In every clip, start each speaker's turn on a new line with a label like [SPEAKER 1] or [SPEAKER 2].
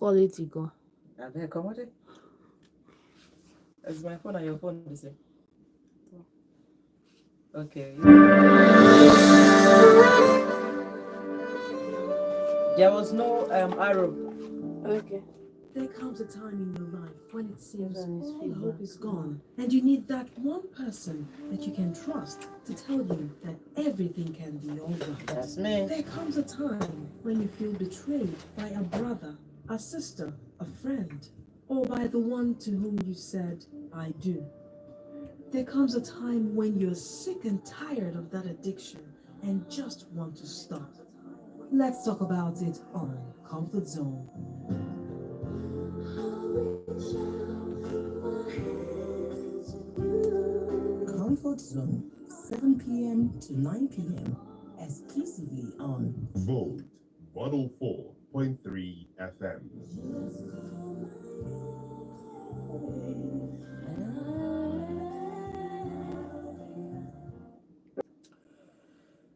[SPEAKER 1] Quality go.
[SPEAKER 2] Come on. Is my phone and your phone the same? Okay. There was no arrow.
[SPEAKER 1] Okay.
[SPEAKER 3] There comes a time in your life when it seems
[SPEAKER 1] This one is
[SPEAKER 3] all
[SPEAKER 1] feedback.
[SPEAKER 3] hope is gone, and you need that one person that you can trust to tell you that everything can be all right.
[SPEAKER 2] That's me.
[SPEAKER 3] There comes a time when you feel betrayed by a brother, a sister, a friend, or by the one to whom you said, I do. There comes a time when you're sick and tired of that addiction and just want to stop. Let's talk about it on Comfort Zone. Comfort Zone, 7 p.m. to 9 p.m. exclusively on
[SPEAKER 4] Vote 104.3 FM.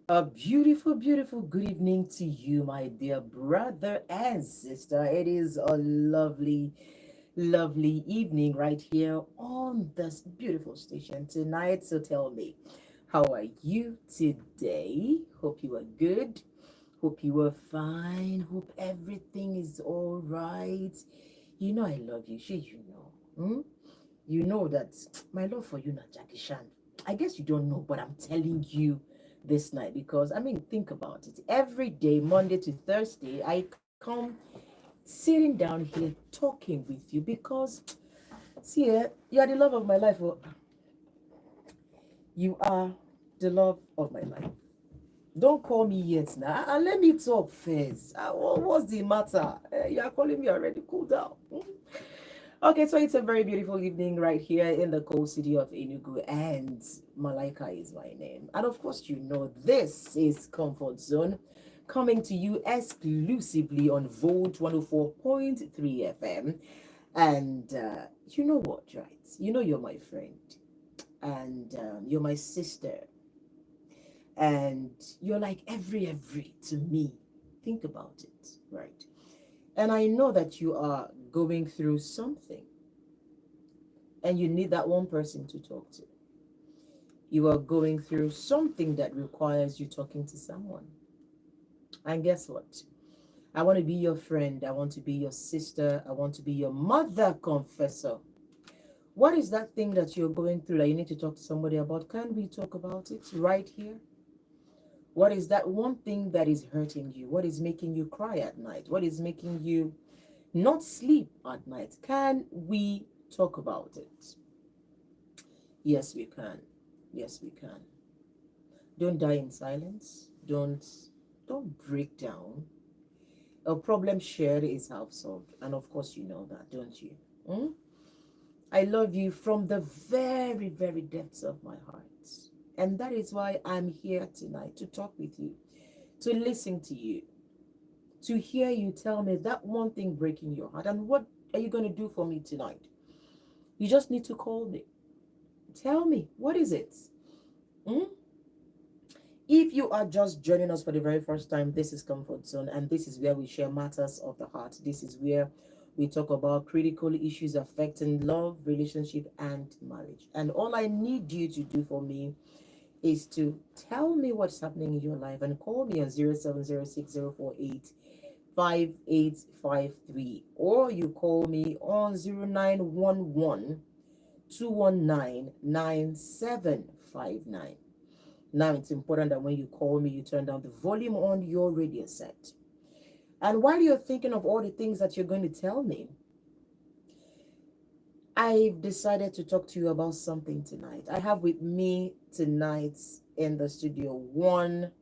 [SPEAKER 2] A beautiful, beautiful good evening to you, my dear brother and sister. It is a lovely, lovely evening right here on this beautiful station tonight. So tell me, how are you today? Hope you are good. Hope you are fine. Hope everything is all right. You know I love you. Sure, you know. Hmm? You know that my love for you, not Jackie Chan. I guess you don't know, but I'm telling you this night because I mean, think about it. Every day, Monday to Thursday, I come sitting down here talking with you because see, you are the love of my life. Oh, you are the love of my life. Don't call me yet now. Let me talk first. What's the matter? You are calling me already. Cool down. Okay, so it's a very beautiful evening right here in the cold city of Enugu, and Malaika is my name. And of course, you know this is Comfort Zone coming to you exclusively on Volt 104.3 FM. And you know what, right? You know you're my friend, and you're my sister, and you're like every to me. Think about it, right? And I know that you are going through something and you need that one person to talk to. You are going through something that requires you talking to someone. And guess what? I want to be your friend. I want to be your sister. I want to be your mother confessor. What is that thing that you're going through that you need to talk to somebody about? Can we talk about it right here? What is that one thing that is hurting you? What is making you cry at night? What is making you not sleep at night? Can we talk about it? Yes, we can. Yes, we can. Don't die in silence. Don't break down. A problem shared is half solved, and of course you know that, don't you? Hmm? I love you from the very depths of my heart, and that is why I'm here tonight to talk with you, to listen to you, to hear you tell me that one thing breaking your heart. And what are you going to do for me tonight? You just need to call me. Tell me, what is it? Hmm? If you are just joining us for the very first time, this is Comfort Zone, and this is where we share matters of the heart. This is where we talk about critical issues affecting love, relationship, and marriage. And all I need you to do for me is to tell me what's happening in your life and call me on 0706 048 5853, or you call me on 0911 219 9759. Now it's important that when you call me, you turn down the volume on your radio set. And while you're thinking of all the things that you're going to tell me, I've decided to talk to you about something tonight. I have with me tonight in the studio one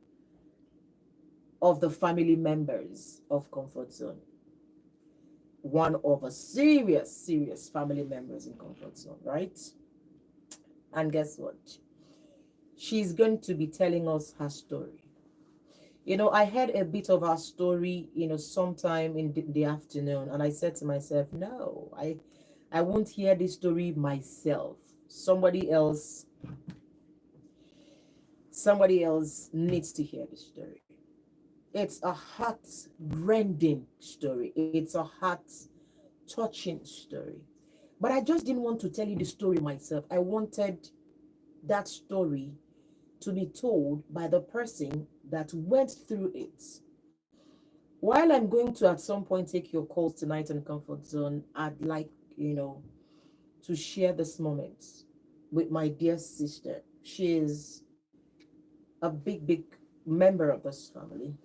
[SPEAKER 2] of the family members of Comfort Zone. One of a serious family members in Comfort Zone, right? And guess what? She's going to be telling us her story. You know, I heard a bit of her story, sometime in the afternoon, and I said to myself, no, I won't hear this story myself. Somebody else needs to hear this story. It's a heart-rending story. It's a heart-touching story. But I just didn't want to tell you the story myself. I wanted that story to be told by the person that went through it. While I'm going to at some point take your calls tonight on Comfort Zone, I'd like, you know, to share this moment with my dear sister. She is a big member of this family.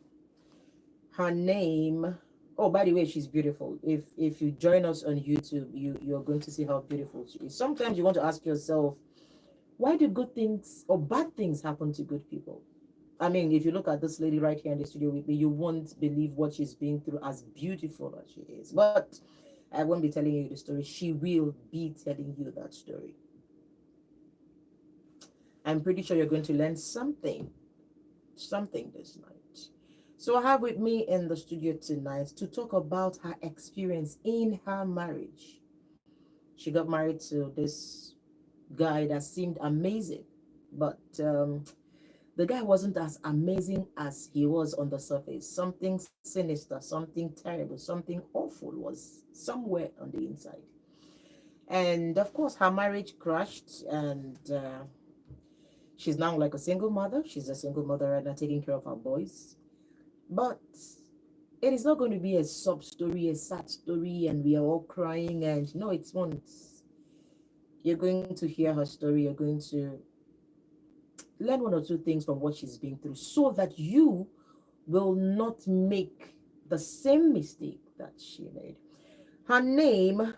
[SPEAKER 2] Her name, oh, by the way, she's beautiful. If you join us on YouTube, you're going to see how beautiful she is. Sometimes you want to ask yourself, why do good things or bad things happen to good people? I mean, if you look at this lady right here in the studio with me, you won't believe what she's been through, as beautiful as she is. But I won't be telling you the story. She will be telling you that story. I'm pretty sure you're going to learn something this night. So I have with me in the studio tonight to talk about her experience in her marriage. She got married to this guy that seemed amazing, but the guy wasn't as amazing as he was on the surface. Something sinister, something terrible, something awful was somewhere on the inside. And of course, her marriage crashed, and she's now like a single mother. She's a single mother right now, taking care of her boys. But it is not going to be a sob story, a sad story, and we are all crying. And no, it won't. You're going to hear her story. You're going to learn one or two things from what she's been through so that you will not make the same mistake that she made. Her name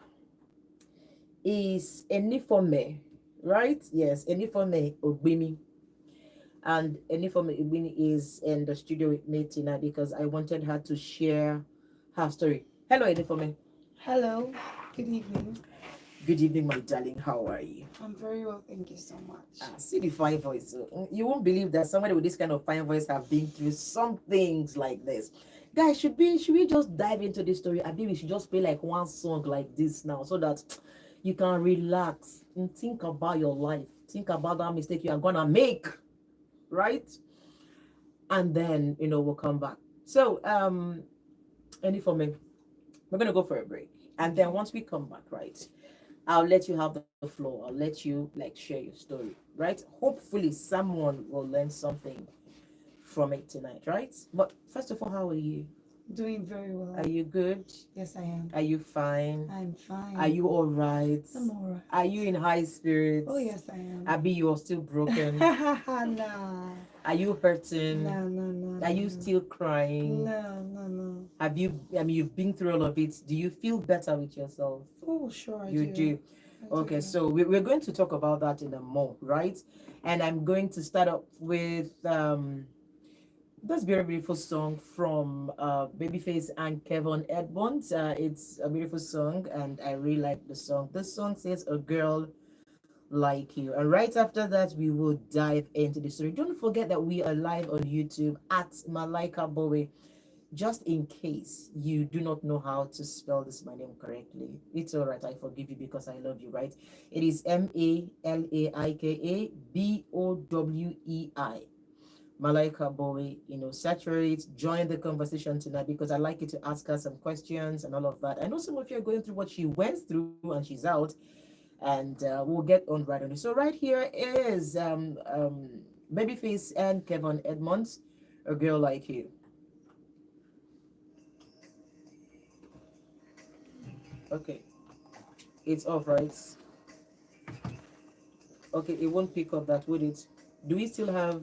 [SPEAKER 2] is Enifome, right? Yes, Enifome Ogbimi. And Enifome Ogbimi is in the studio with me tonight because I wanted her to share her story. Hello, Enifome.
[SPEAKER 1] Hello, good evening.
[SPEAKER 2] Good evening, my darling. How are you?
[SPEAKER 1] I'm very well, thank you so much.
[SPEAKER 2] See the fine voice. You won't believe that somebody with this kind of fine voice have been through some things like this. Guys, should we just dive into this story? I think we should just play like one song like this now so that you can relax and think about your life. Think about that mistake you are gonna make, right? And then we'll come back. So any for me, we're gonna go for a break. And then once we come back, right? I'll let you have the floor. I'll let you like share your story, right? Hopefully, someone will learn something from it tonight, right? But first of all, how are you?
[SPEAKER 1] Doing very well.
[SPEAKER 2] Are you good?
[SPEAKER 1] Yes, I am.
[SPEAKER 2] Are you fine?
[SPEAKER 1] I'm fine.
[SPEAKER 2] Are you all right?
[SPEAKER 1] I'm all right.
[SPEAKER 2] Are you in high spirits?
[SPEAKER 1] Oh, yes, I am.
[SPEAKER 2] Abi, you are still broken.
[SPEAKER 1] Nah.
[SPEAKER 2] Are you hurting?
[SPEAKER 1] No.
[SPEAKER 2] Are you still crying?
[SPEAKER 1] No.
[SPEAKER 2] Have you? I mean, you've been through all of it. Do you feel better with yourself?
[SPEAKER 1] Oh, sure, I
[SPEAKER 2] You do. Okay, so we're going to talk about that in a more, right? And I'm going to start up with this very beautiful song from Babyface and Kevin Edmonds. It's a beautiful song, and I really like the song. This song says "A Girl Like You," and right after that, we will dive into the story. Don't forget that we are live on YouTube at Malaika Bowei. Just in case you do not know how to spell this my name correctly, it's all right. I forgive you because I love you, right? It is Malaika Bowei. Malaika Bowei, saturate, join the conversation tonight because I'd like you to ask her some questions and all of that. I know some of you are going through what she went through and she's out, and we'll get on right on it. So right here is Babyface and Kevin Edmonds, "A Girl Like You." Okay, it's off, right? Okay, it won't pick up that, would it? Do we still have,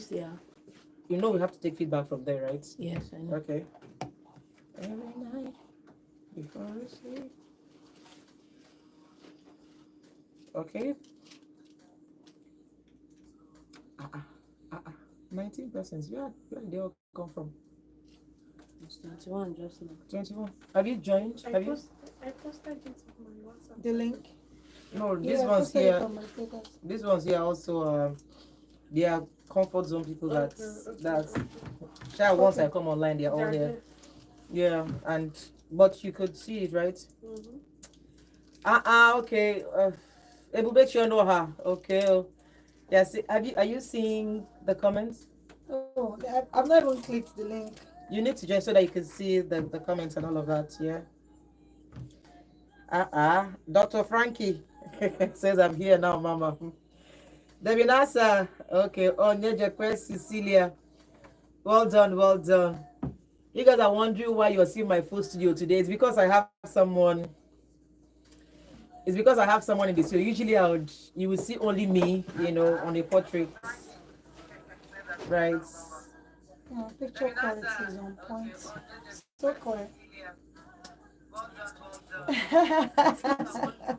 [SPEAKER 4] Yeah.
[SPEAKER 2] we have to take feedback from there, right?
[SPEAKER 4] Yes, I know.
[SPEAKER 2] Okay. Every night before I sleep. Okay. 19 persons. Where did they all come from?
[SPEAKER 4] It's 21 just now.
[SPEAKER 2] 21. Have you joined? Have you?
[SPEAKER 4] I posted it on my WhatsApp.
[SPEAKER 1] The link?
[SPEAKER 2] No,
[SPEAKER 1] Yeah,
[SPEAKER 2] these
[SPEAKER 1] I
[SPEAKER 2] ones
[SPEAKER 1] posted it
[SPEAKER 2] here.
[SPEAKER 1] on my status.
[SPEAKER 2] These ones here also. They are comfort zone people. That's. Child, once I come online, they're all here. Yeah, but you could see it, right? Okay. Ebube, you know her. Okay. Yeah. Are you seeing the comments?
[SPEAKER 1] Oh, I've not even clicked the link.
[SPEAKER 2] You need to join so that you can see the comments and all of that. Yeah. Dr. Frankie says I'm here now, Mama. Debbie Nasa. Okay. Onyejepe Cecilia. Well done, well done. You guys are wondering why you're seeing my full studio today. It's because I have someone. It's because I have someone in the studio. Usually, you will see only me, on the portrait, right?
[SPEAKER 1] Picture quality is on point. So clear.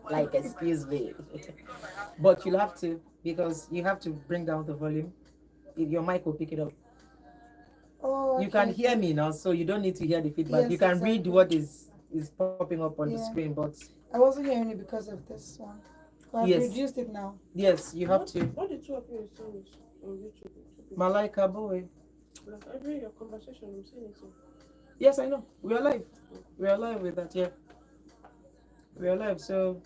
[SPEAKER 2] Like, excuse me. But you'll have to, because you have to bring down the volume. If your mic will pick it up.
[SPEAKER 1] Oh,
[SPEAKER 2] You can hear me now, so you don't need to hear the feedback.
[SPEAKER 1] Yes,
[SPEAKER 2] you can read
[SPEAKER 1] exactly.
[SPEAKER 2] what is popping up on the
[SPEAKER 1] Yeah.
[SPEAKER 2] screen, but
[SPEAKER 1] I wasn't hearing it because of this one. But I've
[SPEAKER 2] Yes.
[SPEAKER 1] reduced it now.
[SPEAKER 2] yes, you have to.
[SPEAKER 4] What the two of you are saying is on YouTube.
[SPEAKER 2] Malaika Bowei.
[SPEAKER 4] Like every your conversation, I'm saying it.
[SPEAKER 2] Yes, I know. We are live. We are live with that, yeah. We are live, so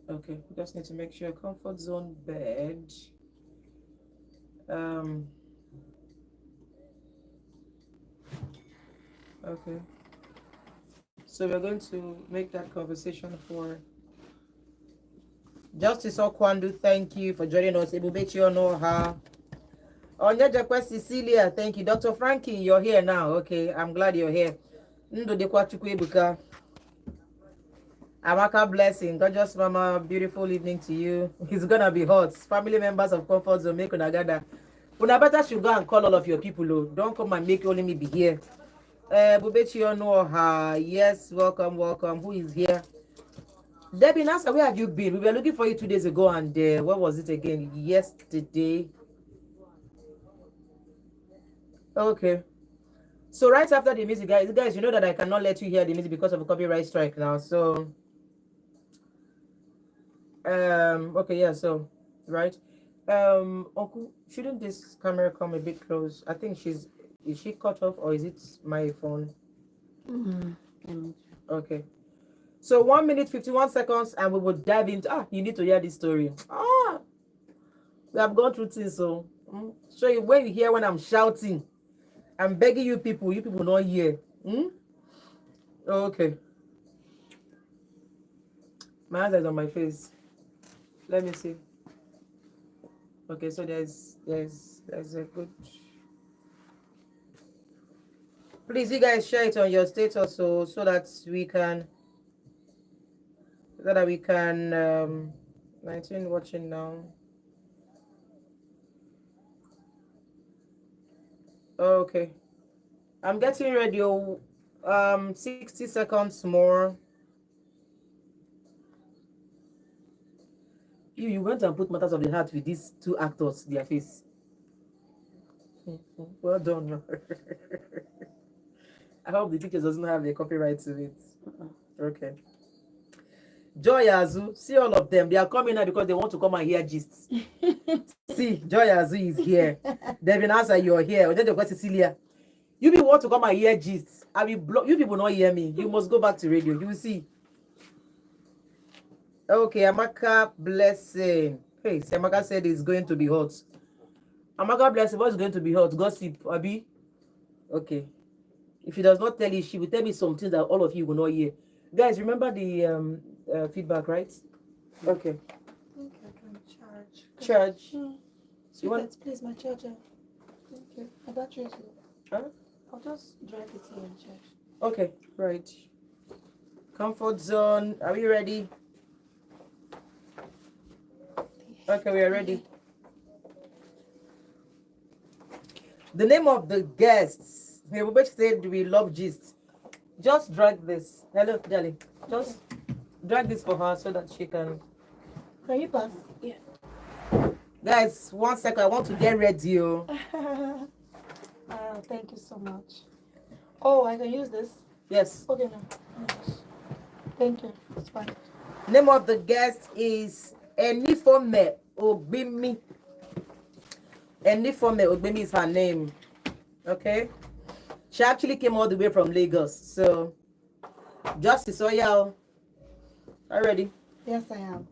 [SPEAKER 2] okay. We just need to make sure comfort zone bed. Okay. So we're going to make that conversation for Justice Okwandu. Thank you for joining us. Ebubechi Onoha. Onyejepe Cecilia, thank you. Dr. Frankie, you're here now. Okay, I'm glad you're here. Ndodekwa Chukwu Ebuka. Amaka Blessing, gorgeous mama, beautiful evening to you. It's gonna be hot. Family members of Comfort Zone, make una gather. Una better should go and call all of your people. Oh. Don't come and make only me be here. Bubechi Onoha, yes, welcome, welcome. Who is here? Debbie Nasa, where have you been? We were looking for you 2 days ago, and what was it again? Yesterday. Okay. So right after the music, guys, you know that I cannot let you hear the music because of a copyright strike now. So, okay, yeah. So, right, Uncle, shouldn't this camera come a bit close? I think is she cut off or is it my phone? Okay. So 1 minute 51 seconds, and we will dive into. You need to hear this story. We have gone through things. So, show you when you hear when I'm shouting. I'm begging you people not hear. Okay. My hands is on my face. Let me see. Okay, so there's a good. Please, you guys share it on your status so that we can 19 watching now. Okay. I'm getting ready. 60 seconds more. You went and put matters of the heart with these two actors, their face. Well done. I hope the picture doesn't have a copyright to it. Okay. Joy Azu, see all of them. They are coming now because they want to come and hear gist. See, Joy Azu is here. Devin Asa, you're here. Cecilia, you people want to come and hear gist. I will block you people not hear me. You must go back to radio. You will see. Okay, Amaka Blessing. Hey, see, Amaka said it's going to be hot. Amaka Blessing, what's going to be hot? Gossip, Abi? Okay. If she does not tell you, she will tell me something that all of you will not hear. Guys, remember the feedback, right? Okay.
[SPEAKER 1] I think I can charge.
[SPEAKER 2] Charge.
[SPEAKER 1] So you want, please, my charger. Thank you. My battery is low.
[SPEAKER 2] Huh?
[SPEAKER 1] I'll just drive it here and charge.
[SPEAKER 2] Okay, right. Comfort zone. Are we ready? Okay, we are ready. The name of the guests. Everybody said we love gist. Just drag this. Hello, darling. Just drag this for her so that she can.
[SPEAKER 1] Can you pass?
[SPEAKER 4] Yeah.
[SPEAKER 1] Guys,
[SPEAKER 2] 1 second. I want to get ready.
[SPEAKER 1] Thank you so much. Oh, I can use this?
[SPEAKER 2] Yes.
[SPEAKER 1] Okay, no. Thank you. It's fine.
[SPEAKER 2] Name of the guest is Enifome Ogbimi. Enifome Ogbimi is her name. Okay. She actually came all the way from Lagos. So, Justice Oyao, are you ready?
[SPEAKER 1] Yes, I am.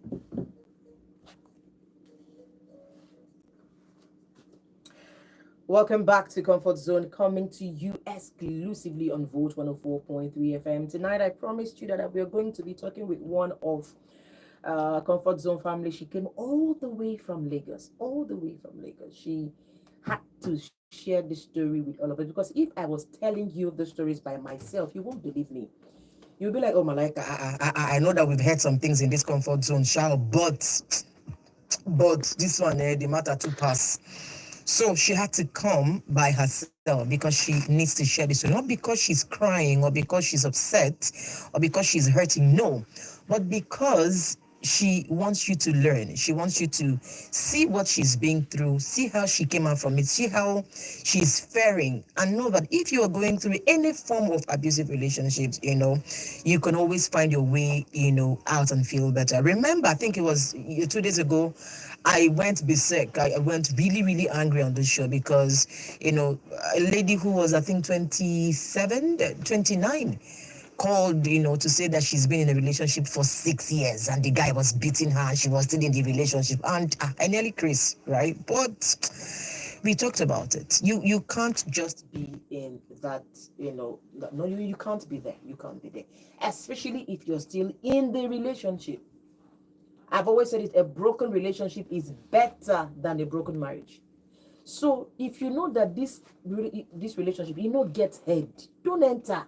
[SPEAKER 2] Welcome back to Comfort Zone, coming to you exclusively on Vote 104.3 FM. Tonight, I promised you that we are going to be talking with one of Comfort Zone family. She came all the way from Lagos, all the way from Lagos. She had to share this story with all of us because if I was telling you the stories by myself, you won't believe me. You'll be like, oh, Malaika, I know that we've heard some things in this comfort zone, but this one, the matter to pass. So she had to come by herself because she needs to share this story. Not because she's crying or because she's upset or because she's hurting, no, but because she wants you to learn. She wants you to see what she's been through, see how she came out from it, see how she's faring, and know that if you are going through any form of abusive relationships, you can always find your way, out and feel better. Remember, I think it was 2 days ago, I went berserk. I went really, really angry on the show because, a lady who was, I think, 27, 29 called, to say that she's been in a relationship for 6 years and the guy was beating her and she was still in the relationship. And I nearly crazy, right? But we talked about it. You can't just be in that, no, you can't be there. You can't be there. Especially if you're still in the relationship. I've always said it, a broken relationship is better than a broken marriage. So if you know that this relationship, gets head, don't enter.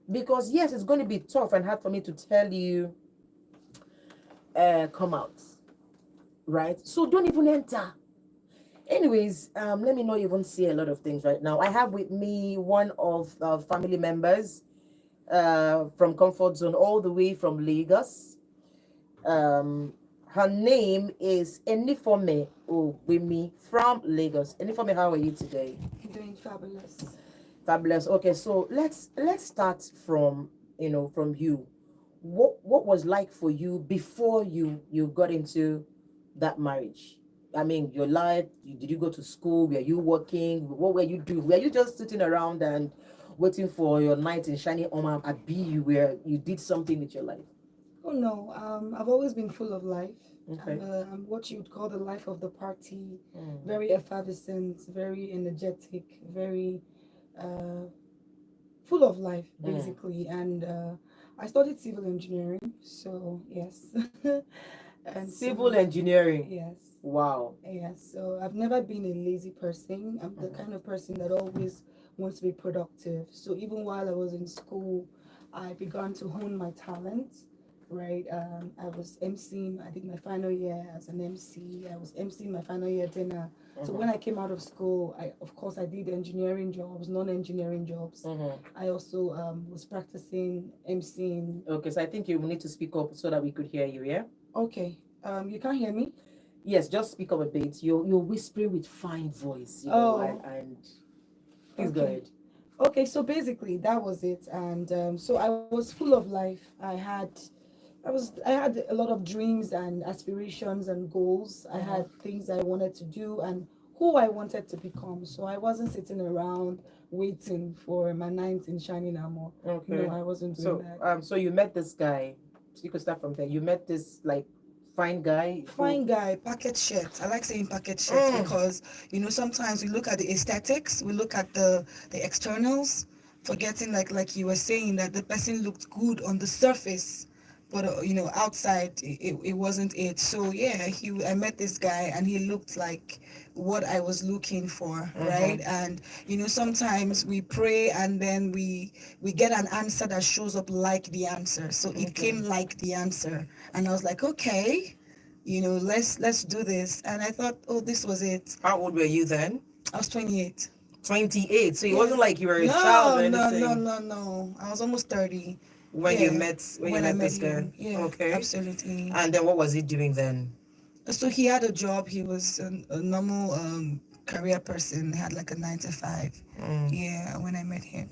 [SPEAKER 2] Because yes, it's going to be tough and hard for me to tell you, come out, right? So don't even enter. Anyways, let me not even see a lot of things right now. I have with me one of family members from Comfort Zone, all the way from Lagos. Her name is Enifome Owemi from Lagos. Enifome, how are you today?
[SPEAKER 1] Doing fabulous.
[SPEAKER 2] Fabulous. Okay, so let's start from from you. What was like for you before you got into that marriage? I mean, your life. Did you go to school? Were you working? What were you doing? Were you just sitting around and waiting for your knight in shining armor? Abi, you did something with your life?
[SPEAKER 1] Oh no, I've always been full of life.
[SPEAKER 2] Okay.
[SPEAKER 1] I'm what you'd call the life of the party,
[SPEAKER 2] Mm.
[SPEAKER 1] very effervescent, very energetic, very full of life, basically. And I studied civil engineering, so yes. And
[SPEAKER 2] Civil
[SPEAKER 1] so,
[SPEAKER 2] engineering.
[SPEAKER 1] yes.
[SPEAKER 2] Wow.
[SPEAKER 1] Yes, so I've never been a lazy person. I'm the kind of person that always wants to be productive. So even while I was in school, I began to hone my talent, right? I was emceeing, I did my final year as an MC. I was emceeing my final year dinner. So when I came out of school, of course I did engineering jobs, non-engineering jobs. I also was practicing emceeing.
[SPEAKER 2] Okay, so I think you need to speak up so that we could hear you, yeah?
[SPEAKER 1] Okay, you can't hear me?
[SPEAKER 2] Yes, just speak up a bit. You're whispering with fine voice, and please go
[SPEAKER 1] Okay.
[SPEAKER 2] ahead.
[SPEAKER 1] Okay, so basically that was it, and so I was full of life. I had a lot of dreams and aspirations and goals. I had things I wanted to do and who I wanted to become. So I wasn't sitting around waiting for my knight in shining armor.
[SPEAKER 2] Okay.
[SPEAKER 1] No, I wasn't doing that.
[SPEAKER 2] So you met this guy. So you could start from there. You met this like fine guy.
[SPEAKER 5] Fine guy, packet shirt. I like saying packet shirts because sometimes we look at the aesthetics, we look at the externals, forgetting like you were saying that the person looked good on the surface, but outside it wasn't it. So yeah, I met this guy and he looked like what I was looking for, right? And sometimes we pray and then we get an answer that shows up like the answer. So it came like the answer, and I was like, okay, let's do this. And I thought, oh, this was it.
[SPEAKER 2] How old were you then?
[SPEAKER 5] I was 28.
[SPEAKER 2] 28. So it wasn't like you were a child or
[SPEAKER 5] No,
[SPEAKER 2] anything.
[SPEAKER 5] no. I was almost 30
[SPEAKER 2] When you met this guy.
[SPEAKER 5] him. Yeah,
[SPEAKER 2] Okay.
[SPEAKER 5] absolutely.
[SPEAKER 2] And then what was he doing then?
[SPEAKER 5] So he had a job. He was a normal career person. He had like a 9 to 5. Yeah, when I met him.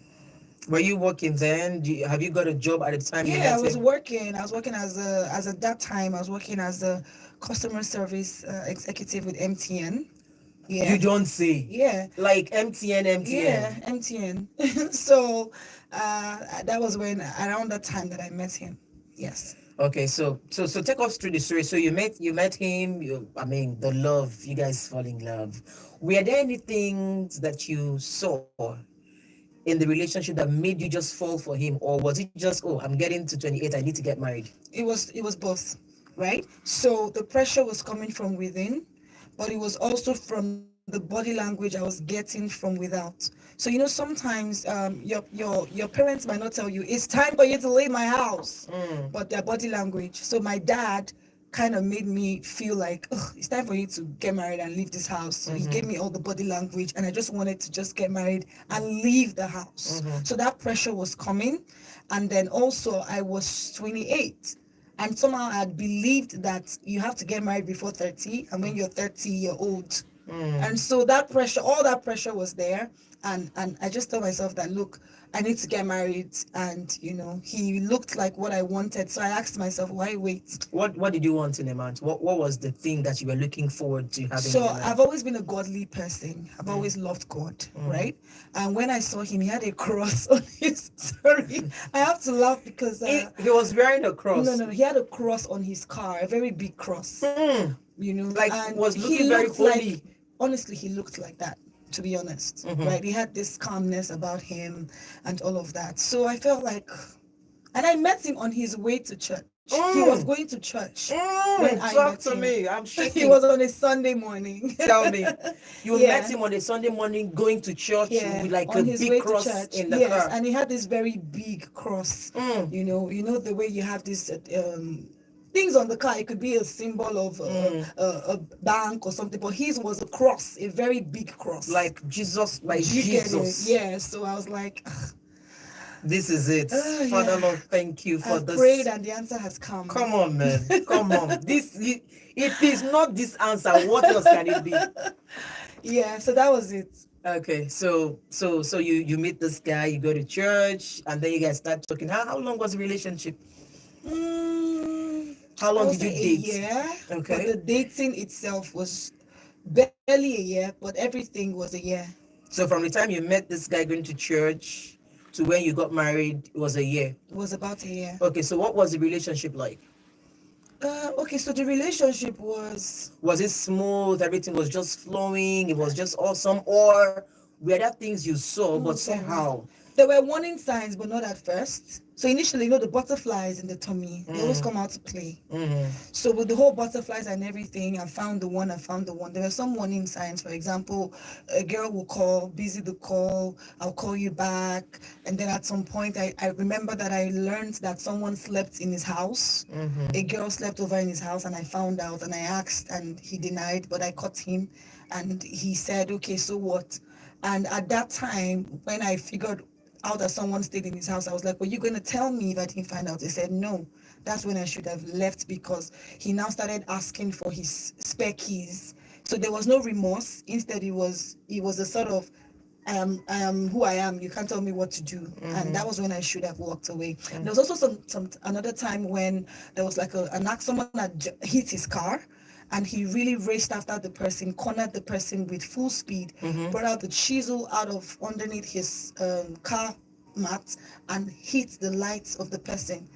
[SPEAKER 2] Were you working then? Have you got a job at the time you met
[SPEAKER 5] Yeah, I
[SPEAKER 2] him?
[SPEAKER 5] was working. I was working as at that time. I was working as a customer service executive with MTN. Yeah.
[SPEAKER 2] You don't say.
[SPEAKER 5] Yeah.
[SPEAKER 2] Like MTN.
[SPEAKER 5] Yeah, MTN. So that was around that time that I met him. Yes.
[SPEAKER 2] Okay, so take us through the story. So you met him. I mean, the love. You guys fall in love. Were there anything that you saw in the relationship that made you just fall for him, or was it just, oh, I'm getting to 28, I need to get married?
[SPEAKER 5] It was both, right? So the pressure was coming from within, but it was also from the body language I was getting from without. So sometimes your parents might not tell you it's time for you to leave my house, but their body language. So my dad kind of made me feel like, "Ugh, it's time for you to get married and leave this house." So he gave me all the body language, and I just wanted to just get married and leave the house. So that pressure was coming, and then also I was 28. And somehow I had believed that you have to get married before 30, and when you're 30, you're old. And so that pressure, all that pressure was there. And I just told myself that, look, I need to get married. And, he looked like what I wanted. So I asked myself, why wait?
[SPEAKER 2] What did you want in a man? What was the thing that you were looking forward to having
[SPEAKER 5] So
[SPEAKER 2] in a man?
[SPEAKER 5] I've always been a godly person. I've always loved God, right? And when I saw him, he had a cross on his, sorry, I have to laugh because
[SPEAKER 2] He was wearing a cross.
[SPEAKER 5] no, he had a cross on his car, a very big cross.
[SPEAKER 2] Like,
[SPEAKER 5] and
[SPEAKER 2] was
[SPEAKER 5] he
[SPEAKER 2] looking very
[SPEAKER 5] looked like,
[SPEAKER 2] holy.
[SPEAKER 5] honestly, he looked like that, to be honest, right? He had this calmness about him and all of that. So I felt like, and I met him on his way to church. He was going to church when I
[SPEAKER 2] Talk
[SPEAKER 5] met
[SPEAKER 2] to
[SPEAKER 5] him.
[SPEAKER 2] me. I'm shaking.
[SPEAKER 5] He was on a Sunday morning.
[SPEAKER 2] Tell me, you
[SPEAKER 5] Yeah.
[SPEAKER 2] met him on a Sunday morning going to church with like
[SPEAKER 5] on
[SPEAKER 2] a
[SPEAKER 5] his
[SPEAKER 2] big
[SPEAKER 5] way
[SPEAKER 2] cross
[SPEAKER 5] to church.
[SPEAKER 2] in the
[SPEAKER 5] Yes,
[SPEAKER 2] car.
[SPEAKER 5] and he had this very big cross. You know the way you have this things on the car. It could be a symbol of a bank or something, but his was a cross, a very big cross.
[SPEAKER 2] Like Jesus, like
[SPEAKER 5] You get it?
[SPEAKER 2] Jesus.
[SPEAKER 5] Yeah. So I was like,
[SPEAKER 2] This is it. Father
[SPEAKER 5] yeah.
[SPEAKER 2] Lord, thank you for
[SPEAKER 5] I've
[SPEAKER 2] this.
[SPEAKER 5] prayed and the answer has come.
[SPEAKER 2] Come on, man. Come on. If it's not this answer, what else can it be?
[SPEAKER 5] Yeah. So that was it.
[SPEAKER 2] Okay, so you meet this guy, you go to church, and then you guys start talking. How long was the relationship? How long
[SPEAKER 5] I would
[SPEAKER 2] did you
[SPEAKER 5] say
[SPEAKER 2] date?
[SPEAKER 5] a year.
[SPEAKER 2] Okay.
[SPEAKER 5] But the dating itself was barely a year, but everything was a year.
[SPEAKER 2] So from the time you met this guy going to church to when you got married, it was a year.
[SPEAKER 5] It was about a year.
[SPEAKER 2] Okay, so what was the relationship like?
[SPEAKER 5] Okay, so the relationship was
[SPEAKER 2] it smooth? Everything was just flowing? It was just awesome? Or were there things you saw, but somehow?
[SPEAKER 5] There were warning signs, but not at first. So initially, the butterflies in the tummy, they always come out to play. So with the whole butterflies and everything, I found the one. There were some warning signs. For example, a girl will call, busy the call, I'll call you back. And then at some point, I remember that I learned that someone slept in his house. A girl slept over in his house, and I found out, and I asked, and he denied, but I caught him. And he said, okay, so what? And at that time, when I figured out that someone stayed in his house, I was like, were you going to tell me if I didn't find out? He said, no. That's when I should have left, because he now started asking for his spare keys. So there was no remorse. Instead, it was a sort of, I am who I am. You can't tell me what to do. And that was when I should have walked away. There was also another time when there was like someone had hit his car, and he really raced after the person, cornered the person with full speed, brought out the chisel out of underneath his car mat, and hit the lights of the person.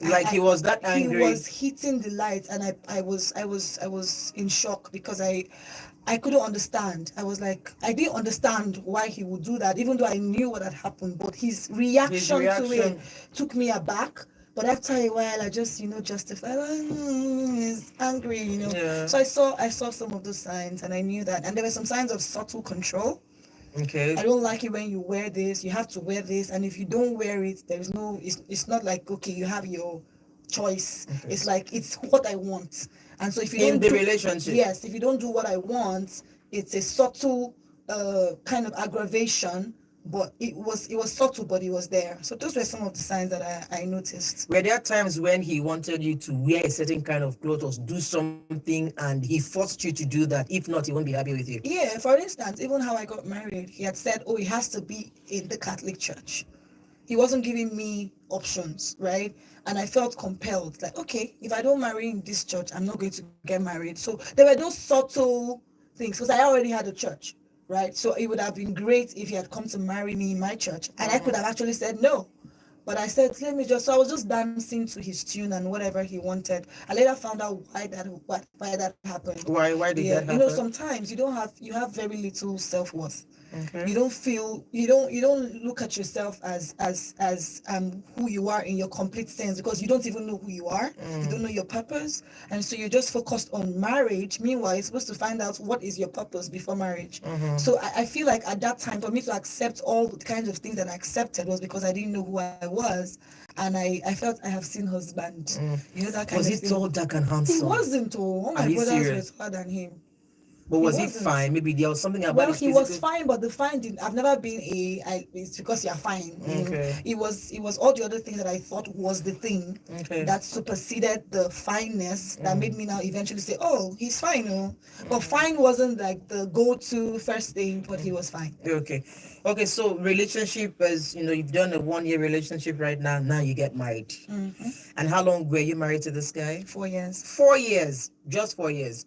[SPEAKER 2] Like he was that angry?
[SPEAKER 5] He was hitting the lights, and I was in shock, because I couldn't understand. I was like, I didn't understand why he would do that, even though I knew what had happened. But his reaction to it took me aback. But after a while, I just, justified. He's angry,
[SPEAKER 2] Yeah.
[SPEAKER 5] So I saw some of those signs, and I knew that. And there were some signs of subtle control.
[SPEAKER 2] Okay.
[SPEAKER 5] I don't like it when you wear this. You have to wear this, and if you don't wear it, there's no. It's not like, okay, you have your choice.
[SPEAKER 2] Okay.
[SPEAKER 5] It's like, it's what I want. And so if you
[SPEAKER 2] In
[SPEAKER 5] don't
[SPEAKER 2] the
[SPEAKER 5] do,
[SPEAKER 2] relationship.
[SPEAKER 5] yes, if you don't do what I want, it's a subtle kind of aggravation. But it was subtle, but it was there. So those were some of the signs that I noticed.
[SPEAKER 2] Were there times when he wanted you to wear a certain kind of clothes or do something, and he forced you to do that? If not, he won't be happy with you.
[SPEAKER 5] Yeah, for instance, even how I got married, he had said, oh, it has to be in the Catholic Church. He wasn't giving me options, right? And I felt compelled, like, okay, if I don't marry in this church, I'm not going to get married. So there were those subtle things, because I already had a church, right? So it would have been great if he had come to marry me in my church, and I could have actually said no. But I said, let me just. So I was just dancing to his tune and whatever he wanted. I later found out why that happened.
[SPEAKER 2] Why did
[SPEAKER 5] Yeah,
[SPEAKER 2] that
[SPEAKER 5] you know,
[SPEAKER 2] happen?
[SPEAKER 5] sometimes you have very little self-worth.
[SPEAKER 2] Okay.
[SPEAKER 5] You don't feel you don't look at yourself as who you are in your complete sense, because you don't even know who you are. You don't know your purpose, and so you're just focused on marriage. Meanwhile, you're supposed to find out what is your purpose before marriage. So I feel like at that time, for me to accept all the kinds of things that I accepted was because I didn't know who I was, and I felt I have seen husband. You know, that kind
[SPEAKER 2] Was
[SPEAKER 5] of
[SPEAKER 2] he
[SPEAKER 5] thing.
[SPEAKER 2] tall, dark, and
[SPEAKER 5] He
[SPEAKER 2] handsome?
[SPEAKER 5] wasn't. Oh, all
[SPEAKER 2] Are
[SPEAKER 5] my
[SPEAKER 2] you
[SPEAKER 5] brothers
[SPEAKER 2] serious?
[SPEAKER 5] were taller than him.
[SPEAKER 2] But was he
[SPEAKER 5] wasn't.
[SPEAKER 2] fine? Maybe there was something about
[SPEAKER 5] Well,
[SPEAKER 2] his
[SPEAKER 5] he was
[SPEAKER 2] physical.
[SPEAKER 5] fine, but the fine didn't. I've never been it's because you're fine. You know?
[SPEAKER 2] Okay.
[SPEAKER 5] It was all the other things that I thought was the thing
[SPEAKER 2] Okay.
[SPEAKER 5] that superseded the fineness that made me now eventually say, oh, he's fine. Oh. But fine wasn't like the go-to first thing, but he was fine.
[SPEAKER 2] Okay. Okay, so relationship is, you've done a 1 year relationship right now. Now you get married. And how long were you married to this guy?
[SPEAKER 5] 4 years.
[SPEAKER 2] 4 years. Just 4 years.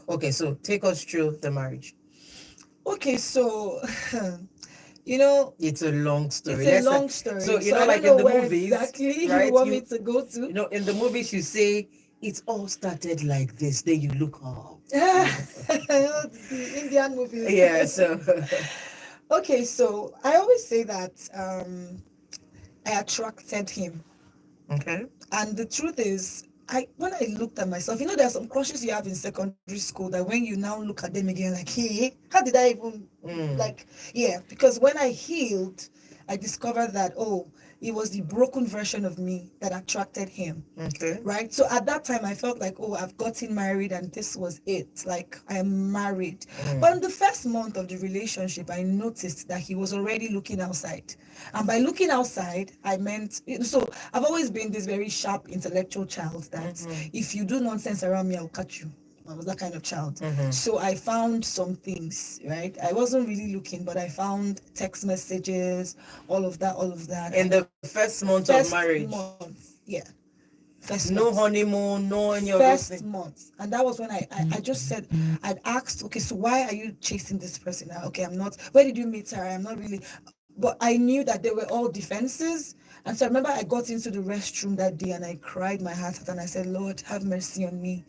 [SPEAKER 2] Okay, so take us through the marriage.
[SPEAKER 5] Okay, so you know,
[SPEAKER 2] It's a long story.
[SPEAKER 5] it's a long story.
[SPEAKER 2] So,
[SPEAKER 5] I
[SPEAKER 2] like
[SPEAKER 5] don't
[SPEAKER 2] in
[SPEAKER 5] know
[SPEAKER 2] the
[SPEAKER 5] where
[SPEAKER 2] movies,
[SPEAKER 5] exactly
[SPEAKER 2] right?
[SPEAKER 5] you want me to go to.
[SPEAKER 2] In the movies, you say it all started like this. Then you look up.
[SPEAKER 5] The Indian movies.
[SPEAKER 2] Yeah, so.
[SPEAKER 5] Okay, so I always say that I attracted him.
[SPEAKER 2] Okay.
[SPEAKER 5] And the truth is, when I looked at myself, there are some crushes you have in secondary school that when you now look at them again, like, hey, how did I even because when I healed, I discovered that it was the broken version of me that attracted him.
[SPEAKER 2] Okay.
[SPEAKER 5] Right? So at that time I felt like, I've gotten married and this was it. Like, I am married. But in the first month of the relationship, I noticed that he was already looking outside. And by looking outside, I meant, so I've always been this very sharp intellectual child that if you do nonsense around me, I'll catch you. I was that kind of child. So I found some things, right? I wasn't really looking, but I found text messages, all of that.
[SPEAKER 2] In the first month of marriage.
[SPEAKER 5] First
[SPEAKER 2] no
[SPEAKER 5] month.
[SPEAKER 2] honeymoon, no any of those
[SPEAKER 5] First
[SPEAKER 2] things.
[SPEAKER 5] month. And that was when I just said, I'd asked, okay, so why are you chasing this person? Okay, I'm not. Where did you meet her? I'm not really. But I knew that they were all defenses. And so I remember I got into the restroom that day and I cried my heart out and I said, Lord, have mercy on me.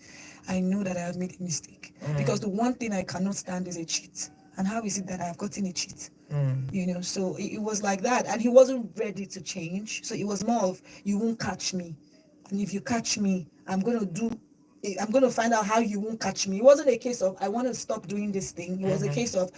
[SPEAKER 5] I know that I have made a mistake. Because the one thing I cannot stand is a cheat. And how is it that I've gotten a cheat? So it was like that. And he wasn't ready to change. So it was more of, you won't catch me. And if you catch me, I'm going to find out how you won't catch me. It wasn't a case of, I want to stop doing this thing. It was a case of,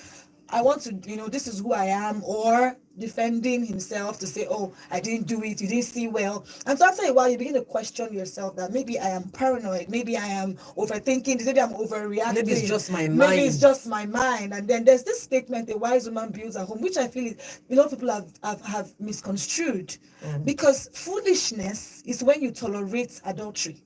[SPEAKER 5] I want to, this is who I am, or defending himself to say, I didn't do it, you didn't see well. And so after a while, you begin to question yourself that maybe I am paranoid, maybe I am overthinking, maybe I'm overreacting.
[SPEAKER 2] Maybe it's just my mind.
[SPEAKER 5] Maybe it's just my mind. And then there's this statement, a wise woman builds a home, which I feel a lot of people have misconstrued. Because foolishness is when you tolerate adultery.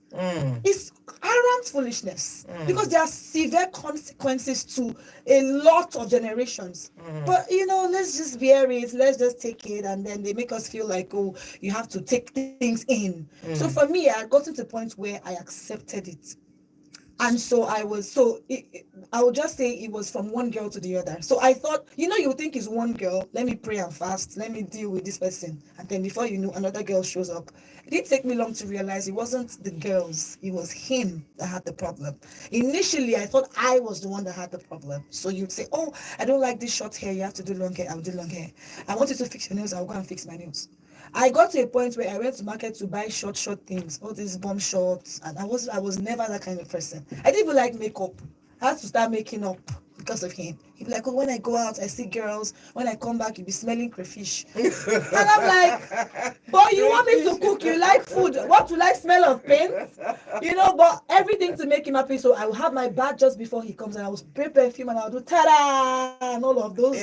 [SPEAKER 5] It's arrant foolishness because there are severe consequences to a lot of generations. But let's just bear it, let's just take it, and then they make us feel like, you have to take things in. So for me, I got to the point where I accepted it. And so I would just say it was from one girl to the other. So I thought, you think it's one girl, let me pray and fast, let me deal with this person. And then before you know, another girl shows up. It didn't take me long to realize it wasn't the girls, it was him that had the problem. Initially, I thought I was the one that had the problem. So you'd say, I don't like this short hair, you have to do long hair, I'll do long hair. I want you to fix your nails, I'll go and fix my nails. I got to a point where I went to market to buy short things, all these bomb shorts, and I was never that kind of person. I didn't even like makeup. I had to start making up because of him. He'd be like, when I go out, I see girls. When I come back, you'll be smelling crayfish. And I'm like, but you want me to cook? You like food. What will I smell of paint? But everything to make him happy. So I will have my bath just before he comes and I will spray perfume and I'll do ta-da and all of those,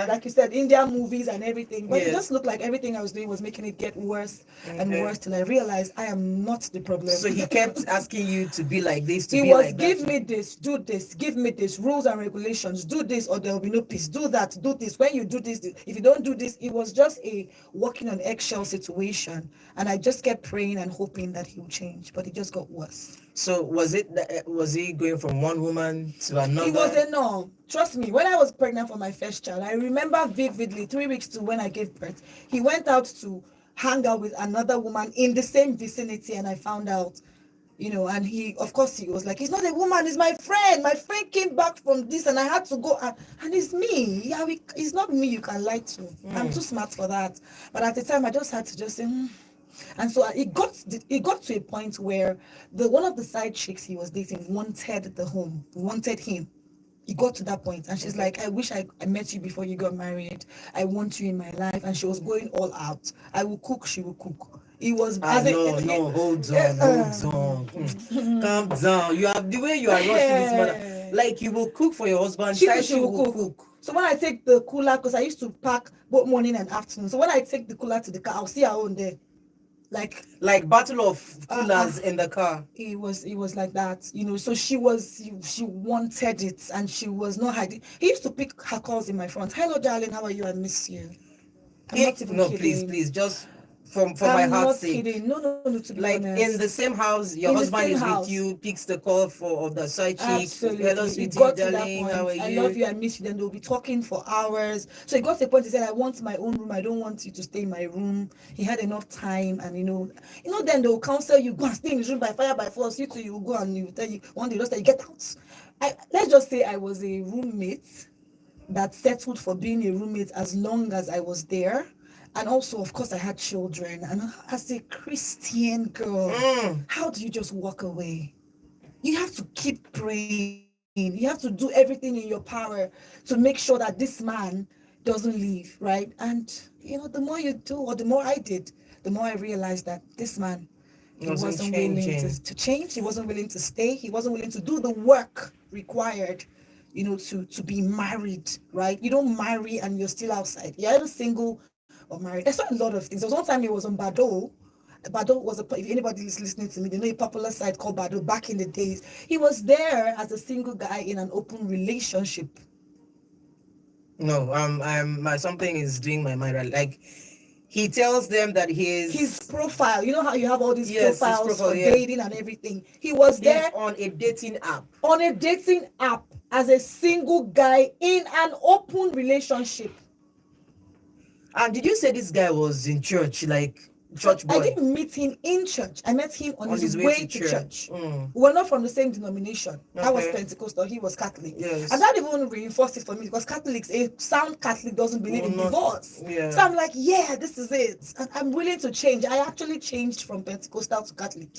[SPEAKER 5] like you said, Indian movies and everything. But it just looked like everything I was doing was making it get worse and worse till I realized I am not the problem.
[SPEAKER 2] So he kept asking you to be like this,
[SPEAKER 5] He was, give me this, do this, give me this, rules and regulations, do this or there will be no peace, do that, do this. When you do this, if you don't do this, it was just a walking on eggshell situation. And I just kept praying and hoping that he would change, but it just got worse.
[SPEAKER 2] So was he going from one woman to another?
[SPEAKER 5] It was a no. Trust me, when I was pregnant for my first child, I remember vividly 3 weeks to when I gave birth, he went out to hang out with another woman in the same vicinity, and I found out, and he, of course, he was like, "He's not a woman, he's my friend. My friend came back from this, and I had to go, and it's me. Yeah, it's not me you can lie to. I'm too smart for that." But at the time, I just had to just say, And so it got to a point where the one of the side chicks he was dating wanted him. It got to that point, and she's like, "I wish I met you before you got married. I want you in my life." And she was going all out. I will cook, she will cook. It was
[SPEAKER 2] no, hold on. Calm down. You have the way you are rushing this matter. Like, you will cook for your husband.
[SPEAKER 5] She will cook. So when I take the cooler, because I used to pack both morning and afternoon. So when I take the cooler to the car, I'll see her own there. Like battle of coolers in the car. It was like that, So she wanted it, and she was not hiding. He used to pick her calls in my front. "Hello, darling, how are you? I miss you." I'm not even kidding. Please, just from my heart's sake. Kidding. No, to be like honest. In the same house, your husband is with you, picks the call of the side chick. Absolutely. Hello, sweetie, darling, how are you? I love you, I miss you. Then they'll be talking for hours. So it got to the point he said, "I want my own room. I don't want you to stay in my room." He had enough time, and then they'll counsel you, "Go and stay in his room by fire by force." You two, you go and you tell you one day, just say, "Get out." Let's just say I was a roommate that settled for being a roommate as long as I was there. And also, of course, I had children. And as a Christian girl, how do you just walk away? You have to keep praying. You have to do everything in your power to make sure that this man doesn't leave, right? And, the more you do, or the more I did, the more I realized that this man, he wasn't willing to change. He wasn't willing to stay. He wasn't willing to do the work required, to be married, right? You don't marry and you're still outside. You're either single or married. There's not a lot of things. There was one time he was on Bado. Bado was if anybody is listening to me, they know a popular site called Bado back in the days. He was there as a single guy in an open relationship. No, something is doing my mind. Like, he tells them that his profile, how you have all these profiles for dating and everything. He was there on a dating app. On a dating app as a single guy in an open relationship. And did you say this guy was in church, like church boy? I didn't meet him in church. I met him on his way to church. We were not from the same denomination. Okay. I was Pentecostal, he was Catholic. Yes. And that even reinforced it for me, because Catholics, a sound Catholic doesn't believe in divorce. Yeah. So I'm like, yeah, this is it. And I'm willing to change. I actually changed from Pentecostal to Catholic.